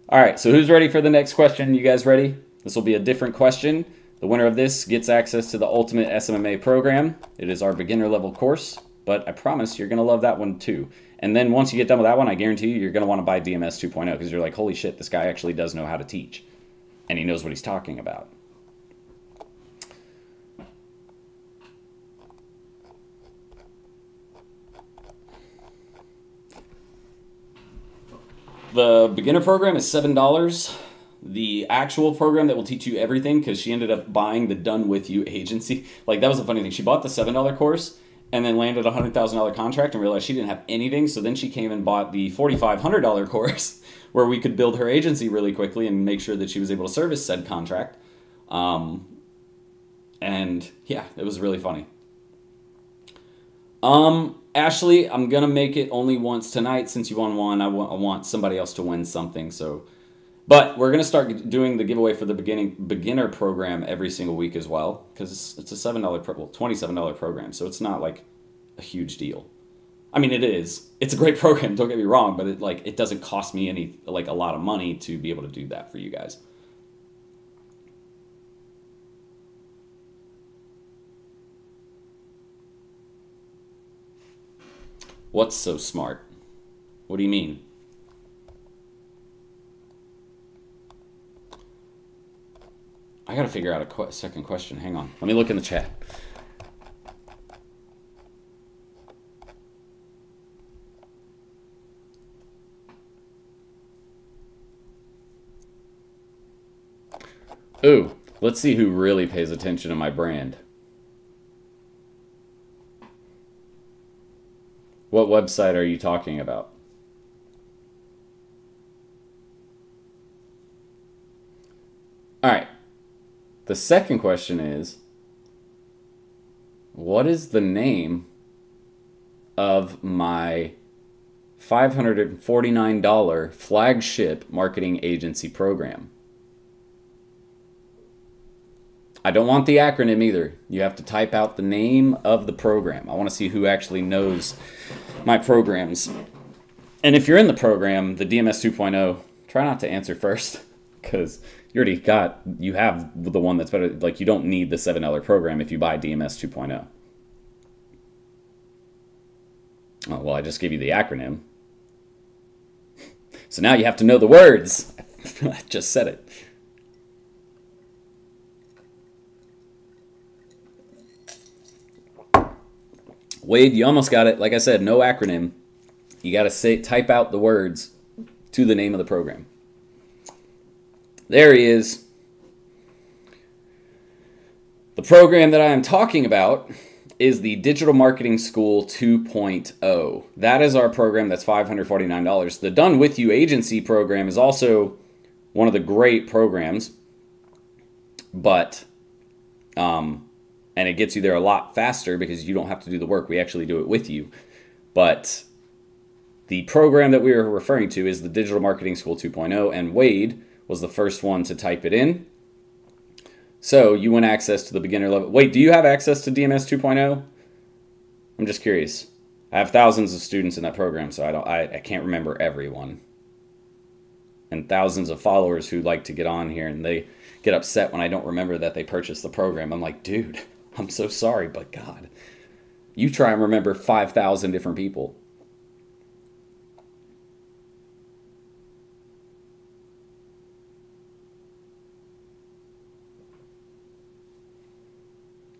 All right, so who's ready for the next question? You guys ready? This will be a different question. The winner of this gets access to the ultimate SMMA program. It is our beginner level course, but I promise you're going to love that one too. And then once you get done with that one, I guarantee you, you're going to want to buy DMS 2.0 because you're like, holy shit, this guy actually does know how to teach. And he knows what he's talking about. The beginner program is $7. The actual program that will teach you everything, because she ended up buying the Done With You agency. Like, that was the funny thing. She bought the $7 course and then landed a $100,000 contract and realized she didn't have anything. So then she came and bought the $4,500 course where we could build her agency really quickly and make sure that she was able to service said contract. And yeah, it was really funny. Ashley, I'm going to make it only once tonight since you won one. I want somebody else to win something. So, but we're going to start doing the giveaway for the beginner program every single week as well, because it's a $27 program. So it's not like a huge deal. I mean, it is. It's a great program. Don't get me wrong, but it doesn't cost me a lot of money to be able to do that for you guys. What's so smart? What do you mean? I gotta figure out a second question. Hang on. Let me look in the chat. Ooh, let's see who really pays attention to my brand. What website are you talking about? All right. The second question is, what is the name of my $549 flagship marketing agency program? I don't want the acronym either. You have to type out the name of the program. I want to see who actually knows my programs. And if you're in the program, the DMS 2.0, try not to answer first, because you have the one that's better. Like, you don't need the $7 program if you buy DMS 2.0. Oh, well, I just gave you the acronym. So now you have to know the words. I just said it. Wade, you almost got it. Like I said, no acronym. You got to type out the words to the name of the program. There he is. The program that I am talking about is the Digital Marketing School 2.0. That is our program that's $549. The Done With You Agency program is also one of the great programs, but and it gets you there a lot faster because you don't have to do the work. We actually do it with you. But the program that we are referring to is the Digital Marketing School 2.0, and Wade was the first one to type it in. So you want access to the beginner level. Wait, do you have access to DMS 2.0? I'm just curious. I have thousands of students in that program, so I can't remember everyone. And thousands of followers who like to get on here, and they get upset when I don't remember that they purchased the program. I'm like, dude, I'm so sorry, but God, you try and remember 5,000 different people.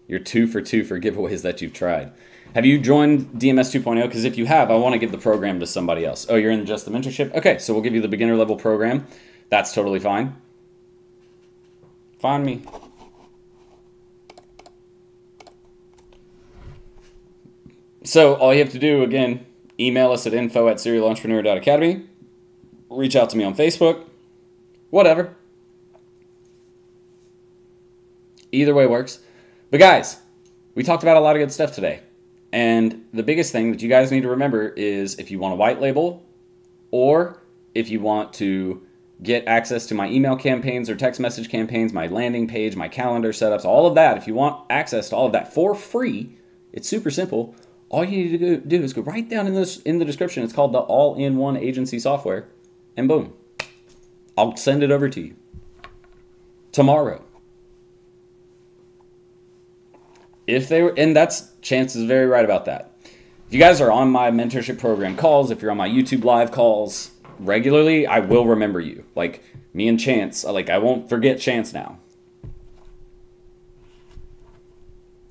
You're 2 for 2 for giveaways that you've tried. Have you joined DMS 2.0? Because if you have, I want to give the program to somebody else. Oh, you're in just the mentorship? Okay, so we'll give you the beginner level program. That's totally fine. Find me. So all you have to do, again, email us at info@serialentrepreneur.academy. Reach out to me on Facebook. Whatever. Either way works. But guys, we talked about a lot of good stuff today. And the biggest thing that you guys need to remember is if you want a white label, or if you want to get access to my email campaigns or text message campaigns, my landing page, my calendar setups, all of that, if you want access to all of that for free, it's super simple. All you need to do is go right down in the description. It's called the All-in-One Agency Software. And boom, I'll send it over to you tomorrow. If they were, and that's Chance is very right about that. If you guys are on my mentorship program calls, if you're on my YouTube live calls regularly, I will remember you. Like me and Chance, I won't forget Chance now.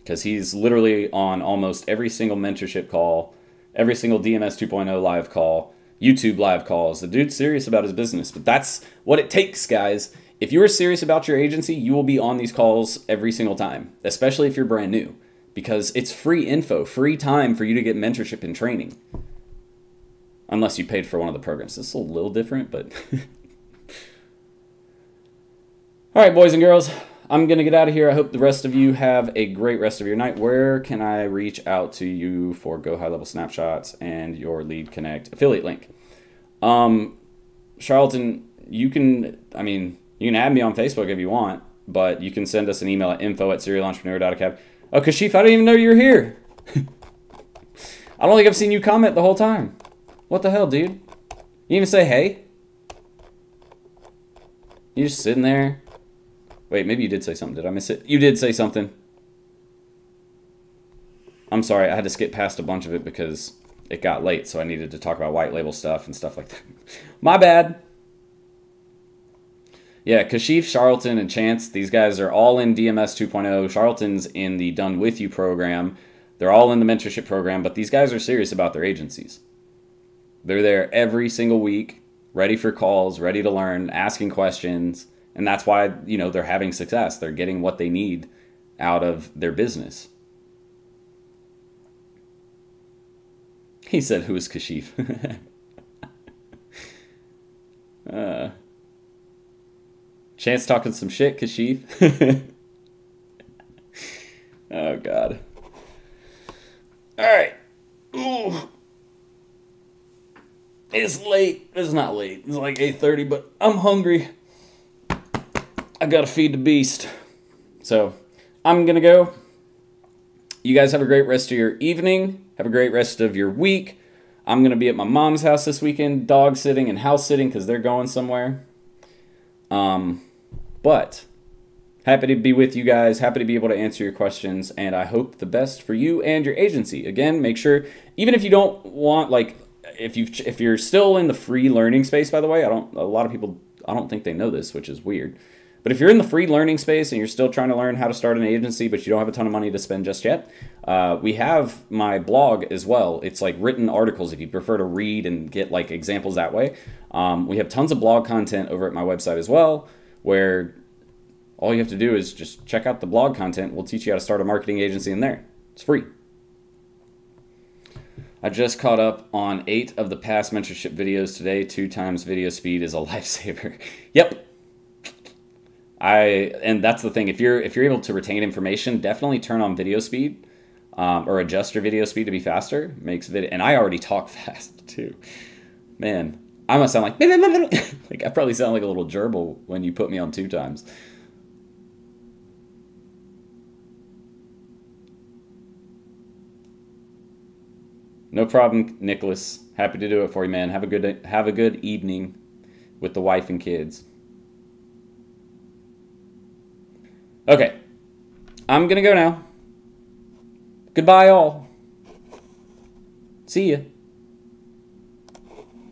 Because he's literally on almost every single mentorship call, every single DMS 2.0 live call, YouTube live calls. The dude's serious about his business, but that's what it takes, guys. If you're serious about your agency, you will be on these calls every single time, especially if you're brand new, because it's free info, free time for you to get mentorship and training. Unless you paid for one of the programs. This is a little different, but... All right, boys and girls, I'm going to get out of here. I hope the rest of you have a great rest of your night. Where can I reach out to you for Go High Level Snapshots and your Lead Connect affiliate link? Charlton, you can add me on Facebook if you want, but you can send us an email at info@serialentrepreneur.academy. Oh, Kashif, I didn't even know you were here. I don't think I've seen you comment the whole time. What the hell, dude? You didn't even say hey? You just sitting there? Wait, maybe you did say something. Did I miss it? You did say something. I'm sorry, I had to skip past a bunch of it because it got late, so I needed to talk about white label stuff and stuff like that. My bad. Yeah, Kashif, Charlton, and Chance, these guys are all in DMS 2.0. Charlton's in the Done With You program. They're all in the mentorship program, but these guys are serious about their agencies. They're there every single week, ready for calls, ready to learn, asking questions, and that's why, they're having success. They're getting what they need out of their business. He said, who is Kashif? Chance talking some shit, Kashif. Oh, God. All right. Ooh. It's late. It's not late. It's like 8:30, but I'm hungry. I gotta feed the beast. So, I'm gonna go. You guys have a great rest of your evening. Have a great rest of your week. I'm gonna be at my mom's house this weekend, dog sitting and house sitting because they're going somewhere. But happy to be with you guys, happy to be able to answer your questions, and I hope the best for you and your agency. Again, make sure, even if you don't want, if you're still in the free learning space, by the way, a lot of people, I don't think they know this, which is weird. But if you're in the free learning space and you're still trying to learn how to start an agency, but you don't have a ton of money to spend just yet, we have my blog as well. It's like written articles if you prefer to read and get like examples that way. We have tons of blog content over at my website as well, where all you have to do is just check out the blog content. We'll teach you how to start a marketing agency in there. It's free. I just caught up on 8 of the past mentorship videos today. 2 times video speed is a lifesaver. Yep. And that's the thing. If you're able to retain information, definitely turn on video speed, or adjust your video speed to be faster. Makes video. And I already talk fast too. Man, I must sound like like I probably sound like a little gerbil when you put me on 2 times. No problem, Nicholas. Happy to do it for you, man. Have a good evening with the wife and kids. Okay, I'm gonna go now. Goodbye, all. See ya.